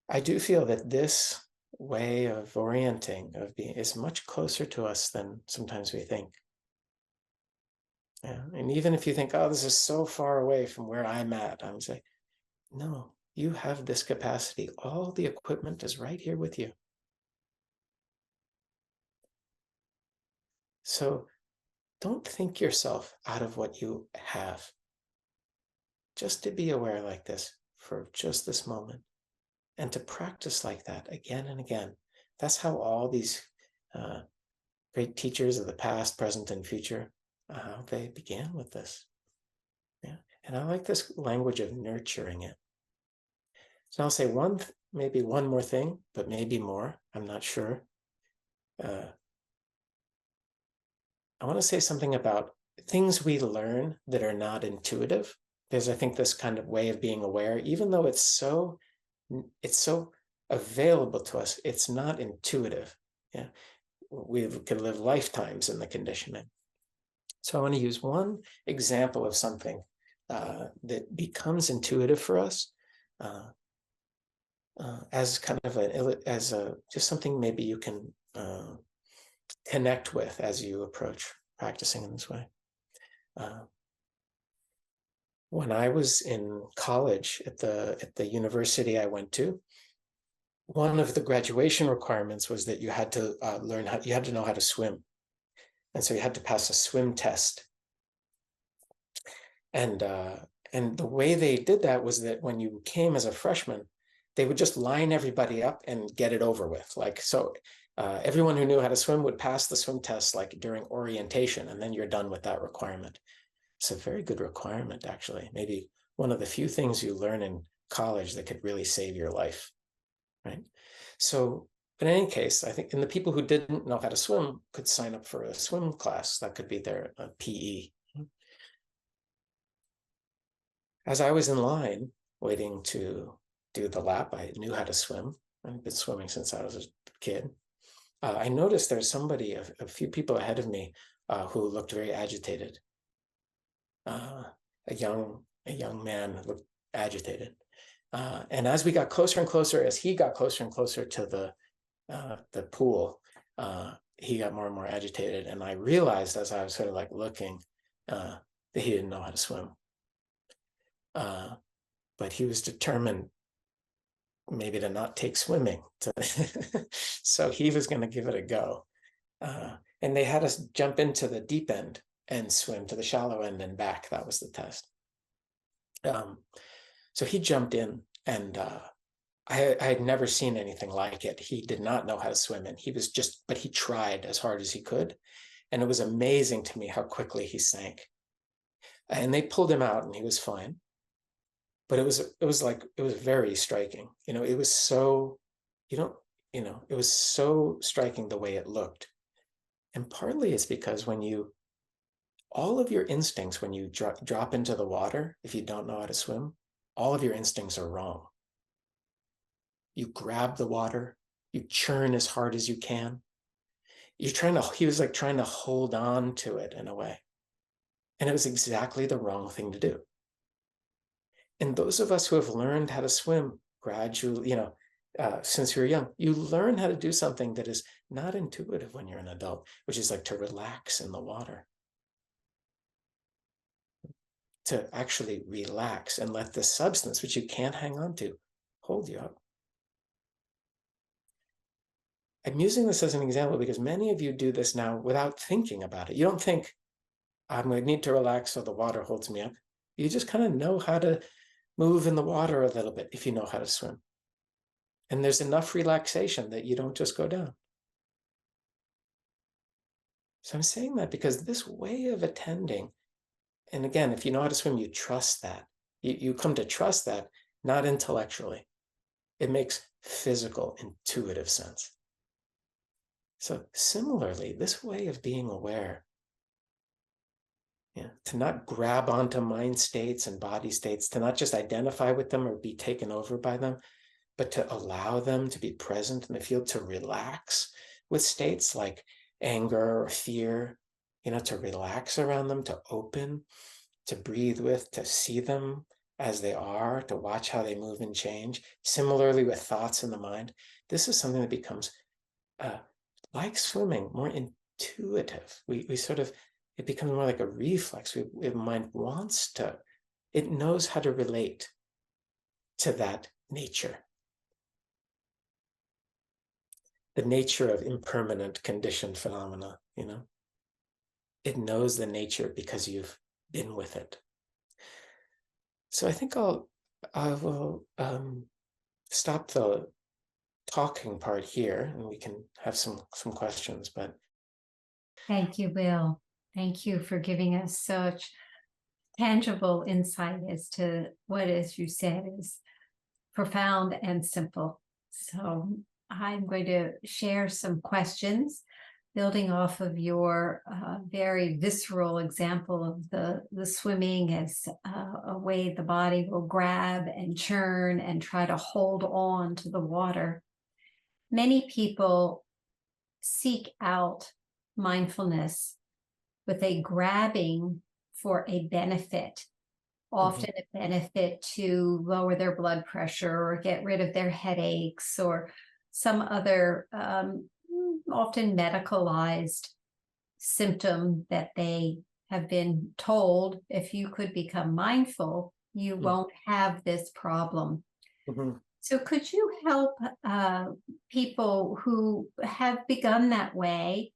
C: I do feel that this way of orienting, of being, is much closer to us than sometimes we think. Yeah. And even if you think, oh, this is so far away from where I'm at, I would say, no, you have this capacity. All the equipment is right here with you. So don't think yourself out of what you have. Just to be aware like this for just this moment. And to practice like that again and again. That's how all these great teachers of the past, present, and future, they began with this. Yeah. And I like this language of nurturing it. So I'll say maybe one more thing, but maybe more. I'm not sure. I want to say something about things we learn that are not intuitive. There's, I think, this kind of way of being aware, even though it's so available to us, it's not intuitive. Yeah, we could live lifetimes in the conditioning. So I want to use one example of something that becomes intuitive for us as kind of just something maybe you can connect with as you approach practicing in this way. When I was in college at the university I went to, one of the graduation requirements was that you had to you had to know how to swim. And so you had to pass a swim test. And the way they did that was that when you came as a freshman, they would just line everybody up and get it over with. Like, so everyone who knew how to swim would pass the swim test like during orientation, and then you're done with that requirement. It's a very good requirement, actually. Maybe one of the few things you learn in college that could really save your life, right? So, but in any case, I think, and the people who didn't know how to swim could sign up for a swim class. That could be their PE. As I was in line waiting to do the lap, I knew how to swim. I've been swimming since I was a kid. I noticed there's somebody, a few people ahead of me, who looked very agitated. A young man looked agitated. And as we got closer and closer, as he got closer and closer to the pool, he got more and more agitated. And I realized as I was sort of like looking that he didn't know how to swim. But he was determined maybe to not take swimming. So he was going to give it a go. And they had us jump into the deep end and swim to the shallow end and back. That was the test. So he jumped in, and I had never seen anything like it. He did not know how to swim, and but he tried as hard as he could. And it was amazing to me how quickly he sank. And they pulled him out and he was fine. But it was very striking. It was so, it was so striking the way it looked. And partly it's because all of your instincts, when you drop into the water, if you don't know how to swim, all of your instincts are wrong. You grab the water, you churn as hard as you can. He was like trying to hold on to it in a way. And it was exactly the wrong thing to do. And those of us who have learned how to swim gradually, since you're young, you learn how to do something that is not intuitive when you're an adult, which is like to relax in the water. To actually relax and let the substance, which you can't hang on to, hold you up. I'm using this as an example because many of you do this now without thinking about it. You don't think, I'm going to need to relax so the water holds me up. You just kind of know how to move in the water a little bit if you know how to swim. And there's enough relaxation that you don't just go down. So I'm saying that because this way of attending, and again, if you know how to swim, you trust that. You come to trust that, not intellectually. It makes physical, intuitive sense. So similarly, this way of being aware, to not grab onto mind states and body states, to not just identify with them or be taken over by them, but to allow them to be present in the field, to relax with states like anger or fear, to relax around them, to open, to breathe with, to see them as they are, to watch how they move and change. Similarly with thoughts in the mind, this is something that becomes like swimming, more intuitive. It becomes more like a reflex. The mind it knows how to relate to that nature. The nature of impermanent conditioned phenomena, It knows the nature because you've been with it. So I think I'll I will stop the talking part here, and we can have some questions. But
B: Thank you, Will. Thank you for giving us such tangible insight as to what, as you said, is profound and simple. So I'm going to share some questions building off of your very visceral example of the swimming as a way the body will grab and churn and try to hold on to the water. Many people seek out mindfulness with a grabbing for a benefit, often a benefit to lower their blood pressure or get rid of their headaches or some other often medicalized symptom that they have been told, if you could become mindful, you won't have this problem. So could you help people who have begun that way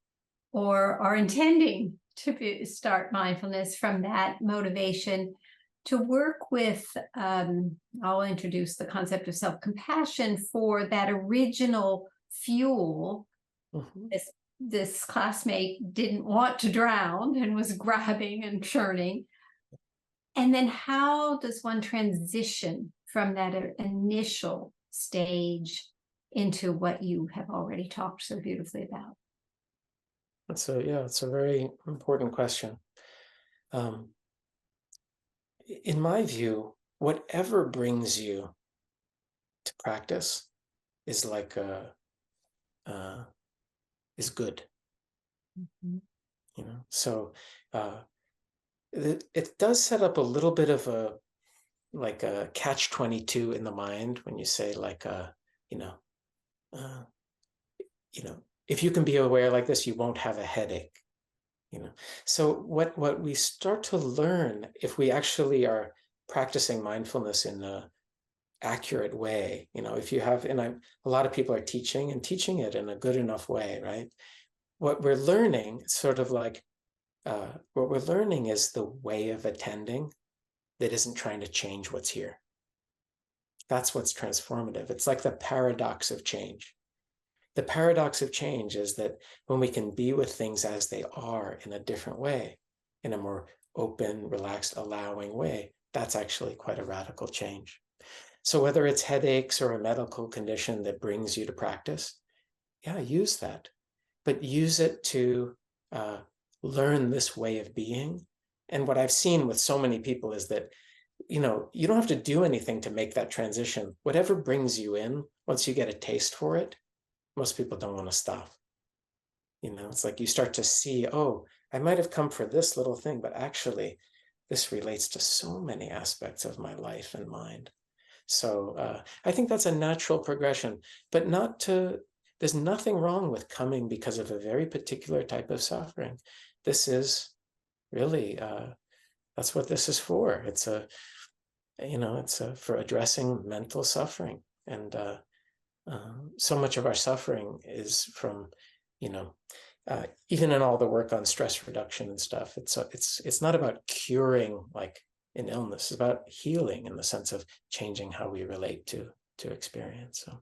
B: or are intending to start mindfulness from that motivation to work with, I'll introduce the concept of self-compassion for that original fuel. This classmate didn't want to drown and was grabbing and churning. And then how does one transition from that initial stage into what you have already talked so beautifully about?
C: It's a very important question. In my view, whatever brings you to practice is like is good. So it does set up a little bit of a catch-22 in the mind when you say if you can be aware like this, you won't have a headache. So what we start to learn, if we actually are practicing mindfulness in a accurate way, if you have, and a lot of people are teaching it in a good enough way, right? What we're learning, sort of like, what we're learning is the way of attending that isn't trying to change what's here. That's what's transformative. It's like the paradox of change. The paradox of change is that when we can be with things as they are in a different way, in a more open, relaxed, allowing way, that's actually quite a radical change. So whether it's headaches or a medical condition that brings you to practice, use that. But use it to learn this way of being. And what I've seen with so many people is that, you don't have to do anything to make that transition. Whatever brings you in, once you get a taste for it, most people don't want to stop. It's like you start to see, oh, I might have come for this little thing, but actually this relates to so many aspects of my life and mind. So I think that's a natural progression, but there's nothing wrong with coming because of a very particular type of suffering. This is really, that's what this is for. It's for addressing mental suffering. And so much of our suffering is from, even in all the work on stress reduction and stuff, it's not about curing like an illness. It's about healing in the sense of changing how we relate to experience. So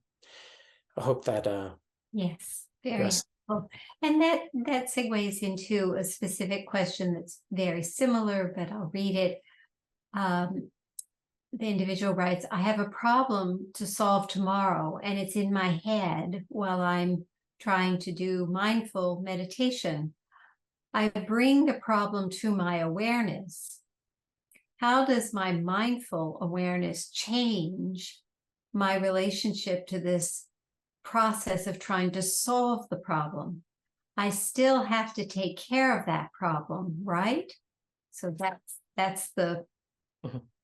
C: I hope that
B: yes, very helpful. And that segues into a specific question that's very similar, but I'll read it. The individual writes, I have a problem to solve tomorrow, and it's in my head while I'm trying to do mindful meditation. I bring the problem to my awareness. How does my mindful awareness change my relationship to this process of trying to solve the problem? I still have to take care of that problem, right? So that's the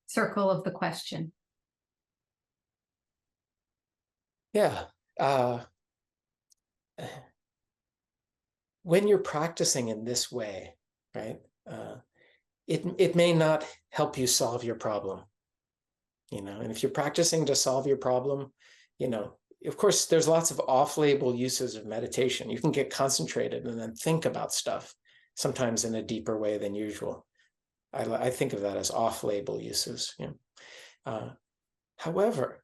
B: circle of the question.
C: Yeah. When you're practicing in this way, right, it may not help you solve your problem, and if you're practicing to solve your problem, of course, there's lots of off-label uses of meditation. You can get concentrated and then think about stuff, sometimes in a deeper way than usual. I think of that as off-label uses. However,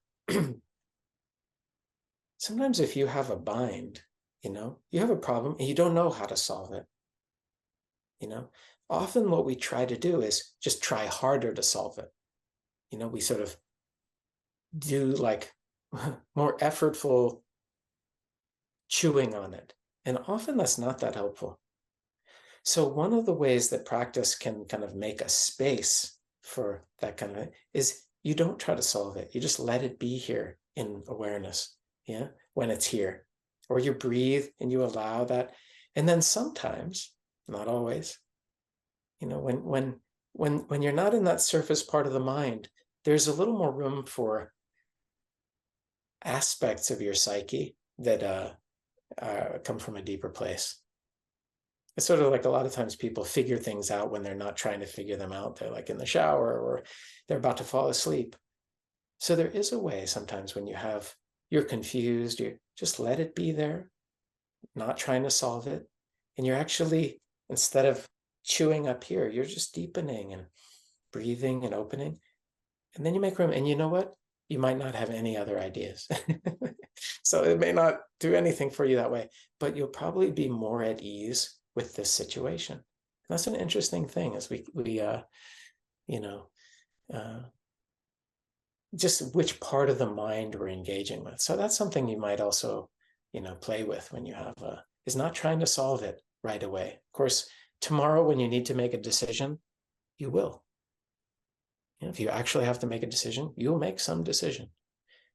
C: sometimes if you have a bind, you have a problem and you don't know how to solve it, often what we try to do is just try harder to solve it. We sort of do like more effortful chewing on it. And often that's not that helpful. So one of the ways that practice can kind of make a space for that kind of is you don't try to solve it. You just let it be here in awareness, when it's here. Or you breathe and you allow that. And then sometimes, not always, when you're not in that surface part of the mind, there's a little more room for aspects of your psyche that come from a deeper place. It's sort of like a lot of times people figure things out when they're not trying to figure them out. They're like in the shower or they're about to fall asleep. So there is a way sometimes when you're confused, you just let it be there, not trying to solve it. And you're actually, instead of chewing up here, you're just deepening and breathing and opening. And then you make room. And you know what? You might not have any other ideas. So it may not do anything for you that way, but you'll probably be more at ease with this situation. And that's an interesting thing as we just which part of the mind we're engaging with. So that's something you might also, play with when you have is not trying to solve it right away. Of course, tomorrow when you need to make a decision, you will. If you actually have to make a decision, you'll make some decision.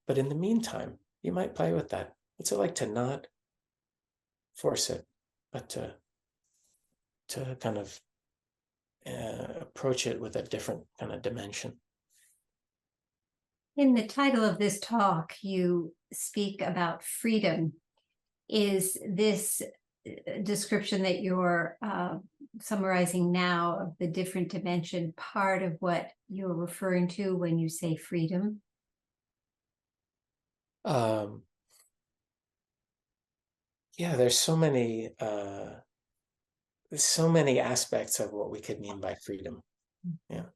C: But in the meantime, you might play with that. What's it like to not force it, but to kind of approach it with a different kind of dimension?
B: In the title of this talk, you speak about freedom. Is this description that you're summarizing now of the different dimension part of what you're referring to when you say freedom?
C: Yeah, there's so many aspects of what we could mean by freedom. Yeah,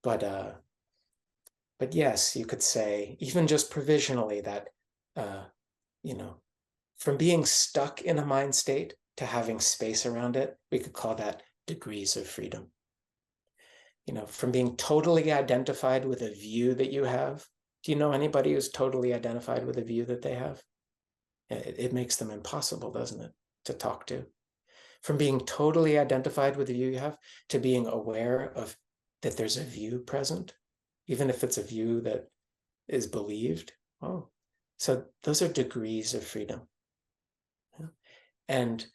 C: but yes, you could say even just provisionally that from being stuck in a mind state to having space around it, we could call that degrees of freedom. From being totally identified with a view that you have. Do you know anybody who's totally identified with a view that they have? It makes them impossible, doesn't it, to talk to? From being totally identified with the view you have to being aware of that there's a view present, even if it's a view that is believed. Oh, so those are degrees of freedom. And,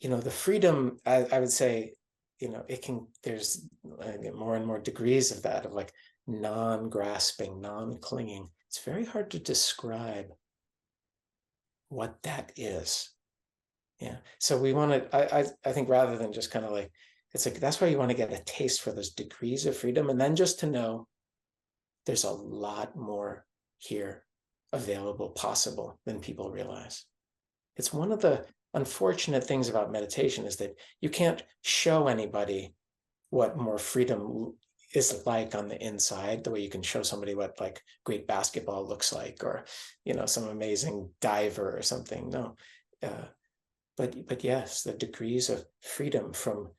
C: the freedom, I would say, there's more and more degrees of that, of like non-grasping, non-clinging. It's very hard to describe what that is. Yeah. So we want to, I think rather than just kind of like, it's like, that's why you want to get a taste for those degrees of freedom. And then just to know there's a lot more here available, possible than people realize. It's one of the unfortunate things about meditation is that you can't show anybody what more freedom is like on the inside, the way you can show somebody what like great basketball looks like, or, some amazing diver or something. No. But yes, the degrees of freedom from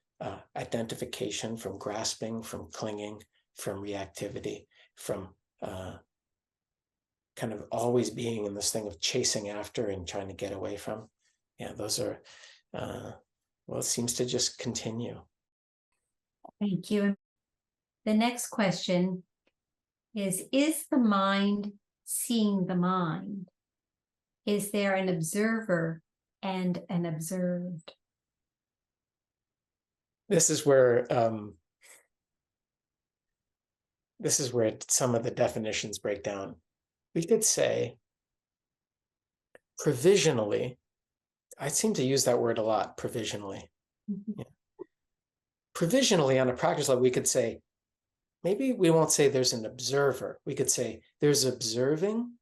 C: identification, from grasping, from clinging, from reactivity, from kind of always being in this thing of chasing after and trying to get away from. Yeah, those are, it seems to just continue.
B: Thank you. The next question is the mind seeing the mind? Is there an observer and an observed?
C: This is where some of the definitions break down. We could say provisionally, I seem to use that word a lot, provisionally. Mm-hmm. Yeah. Provisionally, on a practice level, we could say, maybe we won't say there's an observer. We could say there's observing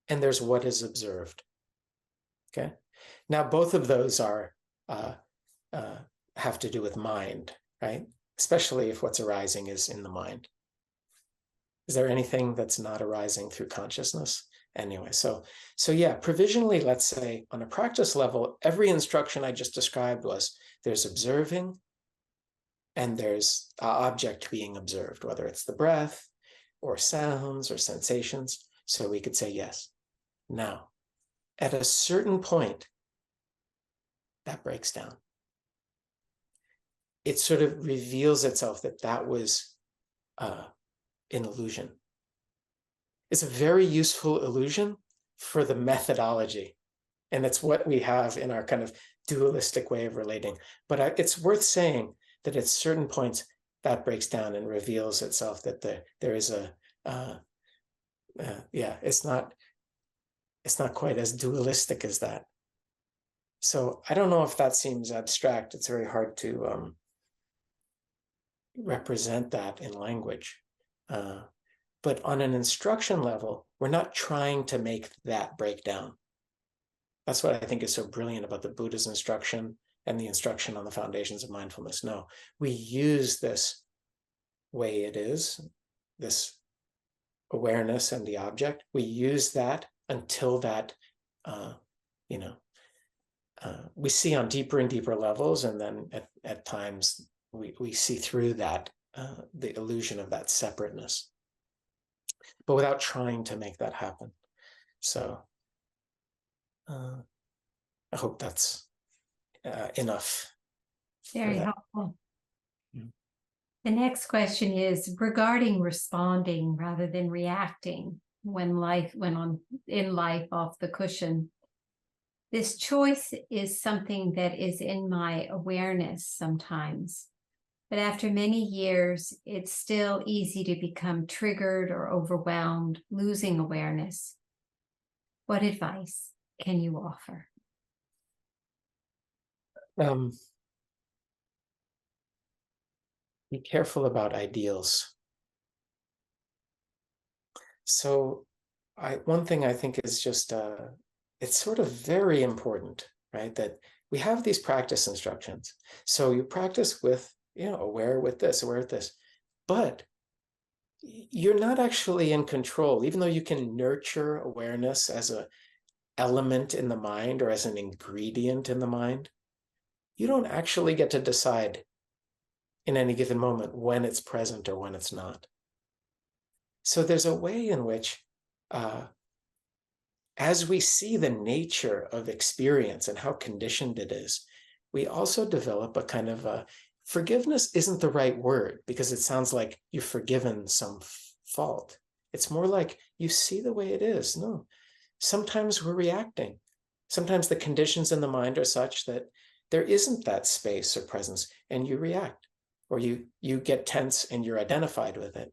C: and there's what is observed. Okay. Now, both of those are have to do with mind, right? Especially if what's arising is in the mind. Is there anything that's not arising through consciousness? Anyway, so yeah, provisionally, let's say on a practice level, every instruction I just described was there's observing and there's an object being observed, whether it's the breath or sounds or sensations. So we could say yes. Now, at a certain point, that breaks down. It sort of reveals itself that was an illusion. It's a very useful illusion for the methodology. And it's what we have in our kind of dualistic way of relating. But it's worth saying that at certain points that breaks down and reveals itself that there is it's not quite as dualistic as that. So I don't know if that seems abstract. It's very hard to represent that in language. But on an instruction level, we're not trying to make that break down. That's what I think is so brilliant about the Buddha's instruction and the instruction on the foundations of mindfulness. No, we use this way it is, this awareness and the object. We use that until that, we see on deeper and deeper levels, and then at times we see through that, the illusion of that separateness, but without trying to make that happen. So I hope that's enough.
B: Very helpful. Yeah. The next question is regarding responding rather than reacting when life off the cushion. This choice is something that is in my awareness sometimes, but after many years, it's still easy to become triggered or overwhelmed, losing awareness. What advice can you offer?
C: Be careful about ideals. So one thing I think is just, it's sort of very important, right? That we have these practice instructions. So you practice with, aware with this, aware with this, but you're not actually in control, even though you can nurture awareness as an element in the mind or as an ingredient in the mind. You don't actually get to decide in any given moment when it's present or when it's not. So there's a way in which, as we see the nature of experience and how conditioned it is, we also develop a kind of forgiveness isn't the right word because it sounds like you've forgiven some fault. It's more like you see the way it is. No, sometimes we're reacting. Sometimes the conditions in the mind are such that there isn't that space or presence and you react, or you get tense and you're identified with it.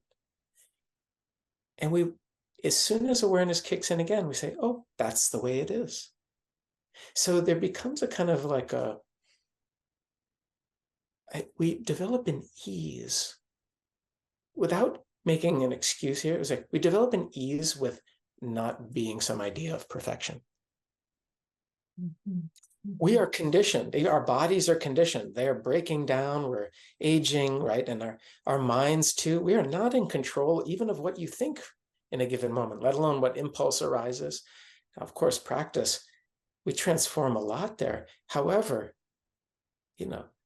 C: And as soon as awareness kicks in again, we say, oh, that's the way it is. So there becomes a kind of like we develop an ease without making an excuse here. It was like we develop an ease with not being some idea of perfection. Mm-hmm. We are conditioned. Our bodies are conditioned. They are breaking down. We're aging, right? And our minds too. We are not in control even of what you think in a given moment, let alone what impulse arises. Now, of course, practice, we transform a lot there. However,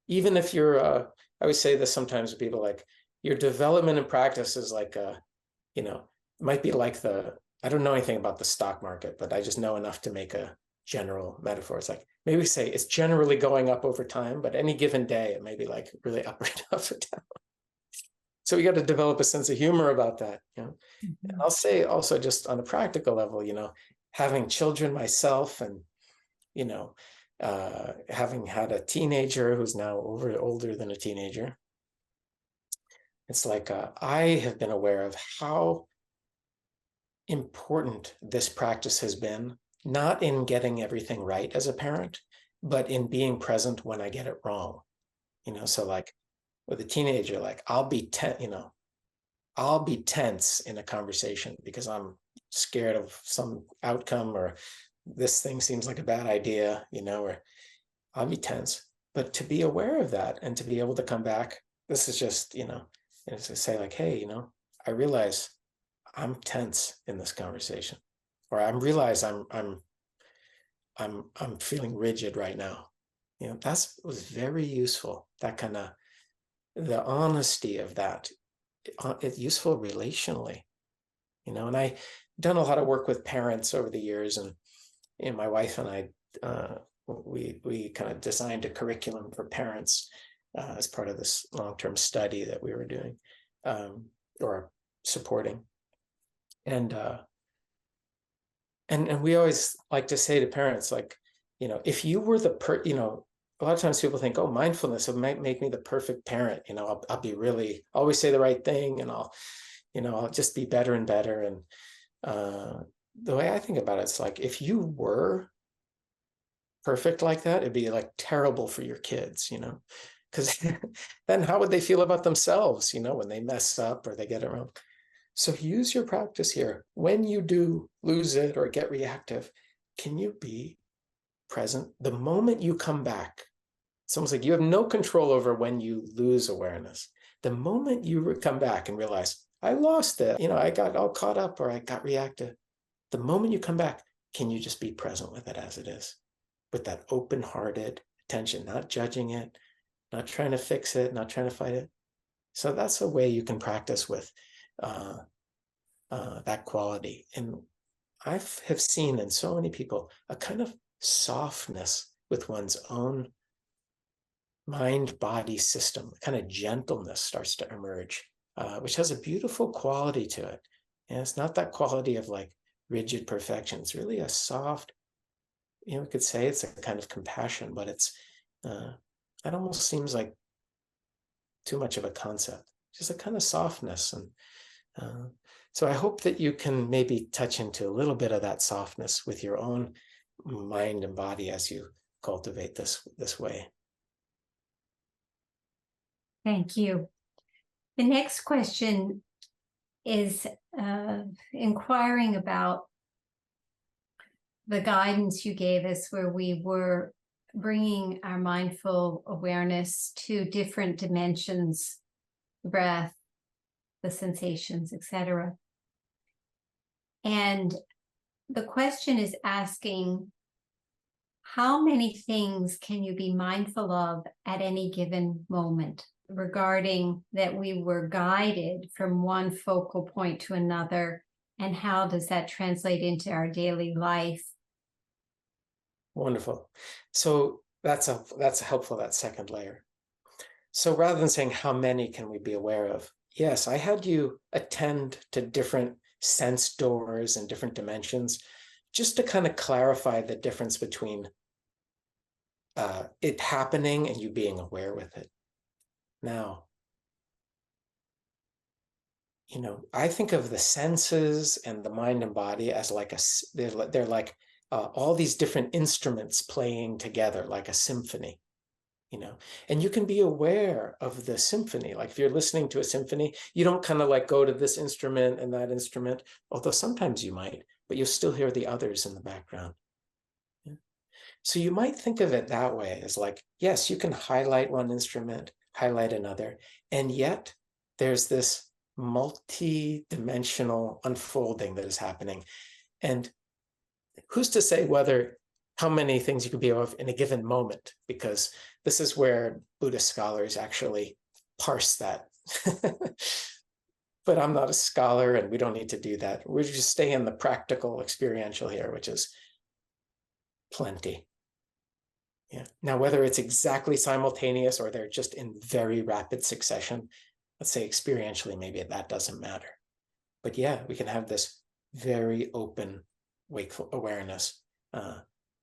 C: even if you're, I always say this sometimes to people, like your development in practice is like, might be like I don't know anything about the stock market, but I just know enough to make a general metaphor. It's like, maybe we say it's generally going up over time, but any given day, it may be like really up or down. So we got to develop a sense of humor about that. Mm-hmm. And I'll say also just on a practical level, having children myself and, having had a teenager who's now older than a teenager, it's like I have been aware of how important this practice has been, not in getting everything right as a parent, but in being present when I get it wrong. So like with a teenager, like I'll be tense in a conversation because I'm scared of some outcome, or this thing seems like a bad idea, or I'll be tense. But to be aware of that and to be able to come back, this is just, and to say like, hey, I realize I'm tense in this conversation, or I realize I'm feeling rigid right now. That was very useful. That kind of, the honesty of that, it's useful relationally, and I've done a lot of work with parents over the years, and my wife and I, we kind of designed a curriculum for parents as part of this long-term study that we were doing or supporting. And we always like to say to parents, like, if you were a lot of times people think, oh, mindfulness might make me the perfect parent. I'll be really always say the right thing, and I'll just be better and better. And the way I think about it, it's like, if you were perfect like that, it'd be like terrible for your kids, because then how would they feel about themselves, when they mess up or they get it wrong? So use your practice here. When you do lose it or get reactive, can you be present the moment you come back? It's almost like you have no control over when you lose awareness. The moment you come back and realize, I lost it, I got all caught up or I got reactive. The moment you come back, can you just be present with it as it is? With that open-hearted attention, not judging it, not trying to fix it, not trying to fight it. So that's a way you can practice with that quality. And I have seen in so many people a kind of softness with one's own mind-body system, kind of gentleness starts to emerge, which has a beautiful quality to it. And it's not that quality of like rigid perfection. It's really a soft, we could say it's a kind of compassion, but it's, that almost seems like too much of a concept, just a kind of softness. And so I hope that you can maybe touch into a little bit of that softness with your own mind and body as you cultivate this way.
B: Thank you. The next question is inquiring about the guidance you gave us, where we were bringing our mindful awareness to different dimensions, the breath, the sensations, etc. And the question is asking, how many things can you be mindful of at any given moment? Regarding that we were guided from one focal point to another, and how does that translate into our daily life?
C: Wonderful. So that's helpful, that second layer. So rather than saying how many can we be aware of, yes, I had you attend to different sense doors and different dimensions, just to kind of clarify the difference between it happening and you being aware with it. Now, I think of the senses and the mind and body as like they're like all these different instruments playing together like a symphony, and you can be aware of the symphony. Like if you're listening to a symphony, you don't kind of like go to this instrument and that instrument, although sometimes you might, but you'll still hear the others in the background. So you might think of it that way, as like, yes, you can highlight one instrument, highlight another, and yet there's this multi-dimensional unfolding that is happening. And who's to say how many things you could be aware of in a given moment? Because this is where Buddhist scholars actually parse that. But I'm not a scholar, and we don't need to do that. We're just staying in the practical experiential here, which is plenty. Yeah. Now, whether it's exactly simultaneous or they're just in very rapid succession, let's say experientially, maybe that doesn't matter. But yeah, we can have this very open, wakeful awareness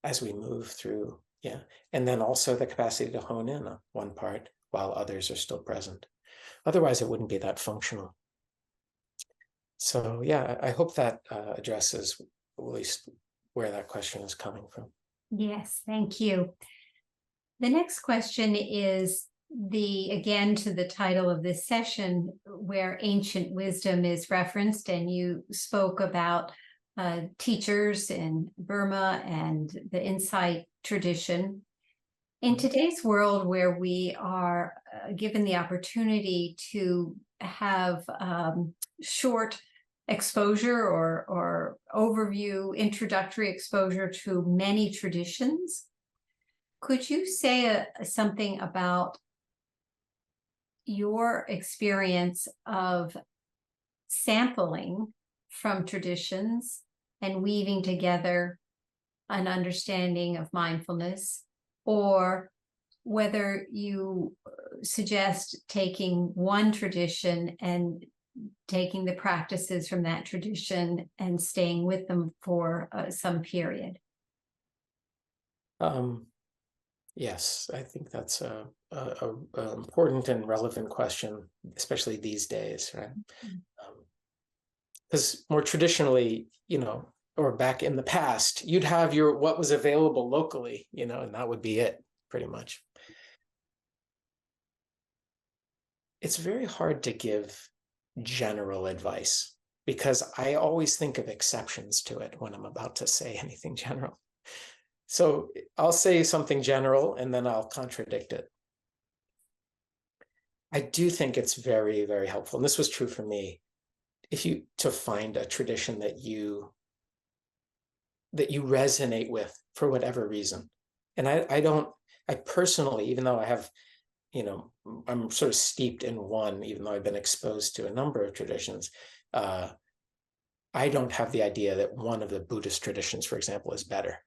C: as we move through. Yeah. And then also the capacity to hone in on one part while others are still present. Otherwise, it wouldn't be that functional. So yeah, I hope that addresses at least where that question is coming from.
B: Yes, thank you. The next question is again to the title of this session, where ancient wisdom is referenced, and you spoke about teachers in Burma and the insight tradition. In today's world, where we are given the opportunity to have short exposure or overview, introductory exposure to many traditions. Could you say something about your experience of sampling from traditions and weaving together an understanding of mindfulness, or whether you suggest taking one tradition and taking the practices from that tradition and staying with them for some period?
C: Yes, I think that's a important and relevant question, especially these days, right? Because more traditionally, or back in the past, you'd have what was available locally, and that would be it, pretty much. It's very hard to give general advice because I always think of exceptions to it when I'm about to say anything general. So I'll say something general and then I'll contradict it. I do think it's very, very helpful, and this was true for me, to find a tradition that you resonate with for whatever reason. And I personally, even though I have, I'm sort of steeped in one, even though I've been exposed to a number of traditions, I don't have the idea that one of the Buddhist traditions, for example, is better.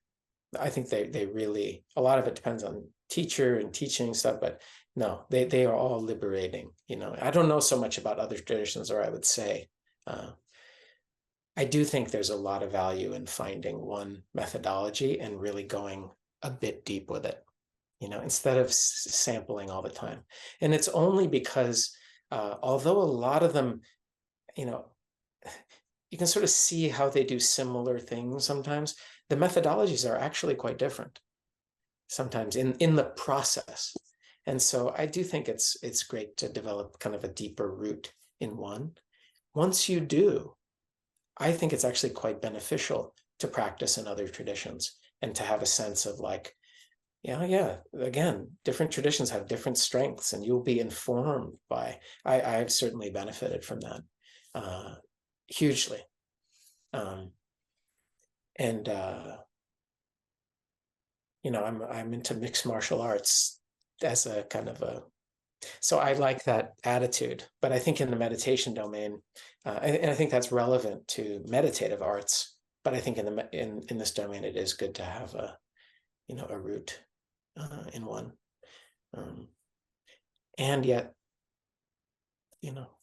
C: I think they really, a lot of it depends on teacher and teaching stuff, but no, they are all liberating. I don't know so much about other traditions, or I would say, I do think there's a lot of value in finding one methodology and really going a bit deep with it, instead of sampling all the time. And it's only because, although a lot of them, you can sort of see how they do similar things sometimes, the methodologies are actually quite different sometimes in the process. And so I do think it's great to develop kind of a deeper root in one. Once you do, I think it's actually quite beneficial to practice in other traditions and to have a sense of like, again, different traditions have different strengths and you'll be informed by, I've certainly benefited from that hugely. I'm into mixed martial arts as a kind of so I like that attitude, but I think in the meditation domain, and I think that's relevant to meditative arts, but I think in this domain, it is good to have a root in one. And yet,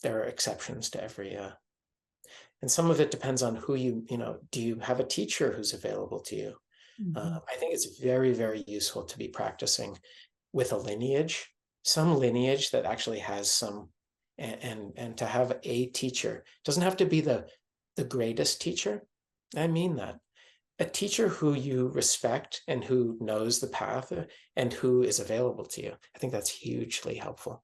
C: there are exceptions to every, and some of it depends on who do you have a teacher who's available to you? Mm-hmm. I think it's very, very useful to be practicing with a lineage, some lineage that actually has some, and to have a teacher. It doesn't have to be the greatest teacher. I mean that. A teacher who you respect and who knows the path and who is available to you. I think that's hugely helpful.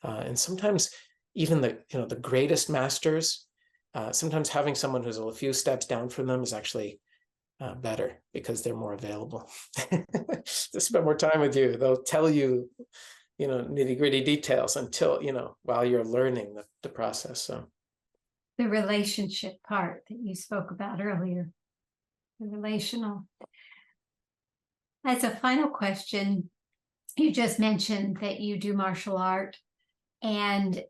C: And sometimes even the greatest masters, sometimes having someone who's a few steps down from them is actually better because they're more available to spend more time with you. They'll tell you, nitty-gritty details until, while you're learning the process. So
B: the relationship part that you spoke about earlier, the relational. As a final question, you just mentioned that you do martial art, and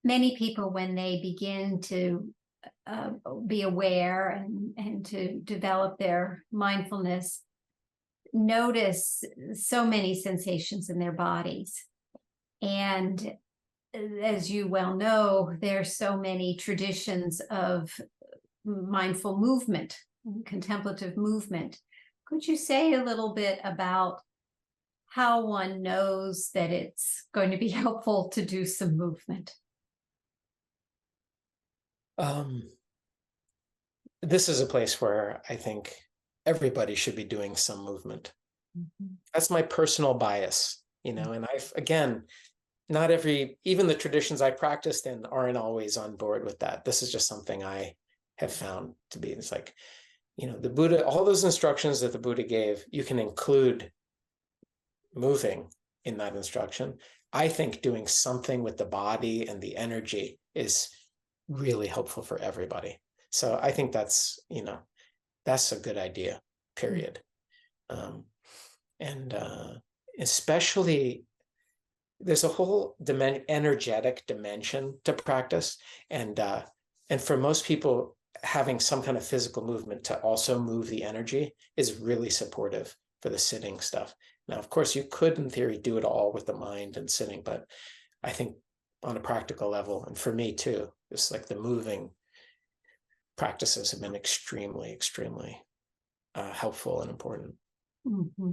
B: many people, when they begin to be aware and to develop their mindfulness, notice so many sensations in their bodies. And as you well know, there's so many traditions of mindful movement, contemplative movement. Could you say a little bit about how one knows that it's going to be helpful to do some movement?
C: This is a place where I think everybody should be doing some movement. Mm-hmm. That's my personal bias, and again, not even the traditions I practiced in aren't always on board with that. This is just something I have found to be, it's like, the Buddha, all those instructions that the Buddha gave, you can include moving in that instruction. I think doing something with the body and the energy is really helpful for everybody. So I think that's, that's a good idea, period. And especially, there's a whole energetic dimension to practice. And for most people, having some kind of physical movement to also move the energy is really supportive for the sitting stuff. Now, of course, you could, in theory, do it all with the mind and sitting, but I think on a practical level, and for me too, it's like the moving practices have been extremely, extremely helpful and important.
B: Mm-hmm.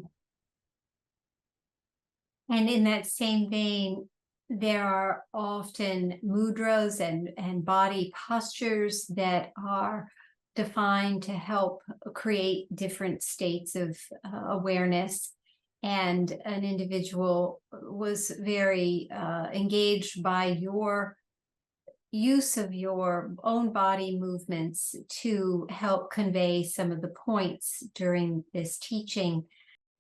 B: And in that same vein, there are often mudras and body postures that are defined to help create different states of awareness. And an individual was very engaged by your use of your own body movements to help convey some of the points during this teaching.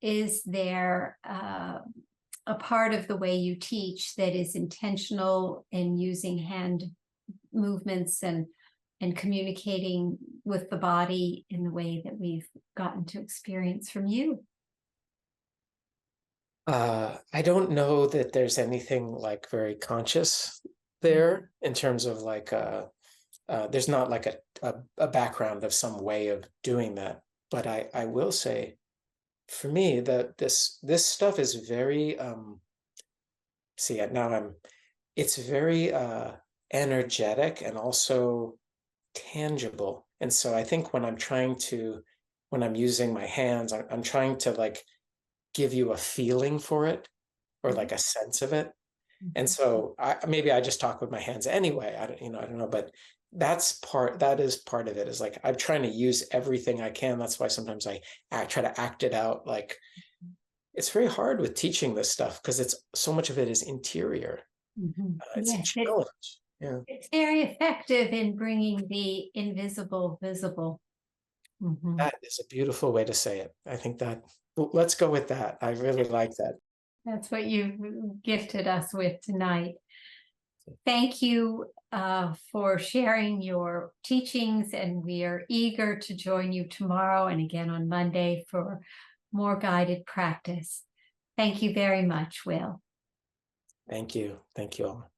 B: Is there a part of the way you teach that is intentional in using hand movements and communicating with the body in the way that we've gotten to experience from you?
C: I don't know that there's anything like very conscious there in terms of like there's not like a background of some way of doing that. But I will say, for me, that this stuff is very it's very energetic and also tangible. And so I think when I'm using my hands, I'm trying to like give you a feeling for it or like a sense of it. And so maybe I just talk with my hands anyway. I don't know, but that is part of it, is like I'm trying to use everything I can. That's why sometimes I try to act it out. Like, it's very hard with teaching this stuff because it's so much of it is interior. It's a challenge. Yeah,
B: it's very effective in bringing the invisible visible.
C: That is a beautiful way to say it. I think that, let's go with that. I really like that.
B: That's what you gifted us with tonight. Thank you for sharing your teachings, and we are eager to join you tomorrow and again on Monday for more guided practice. Thank you very much, Will.
C: Thank you. Thank you all.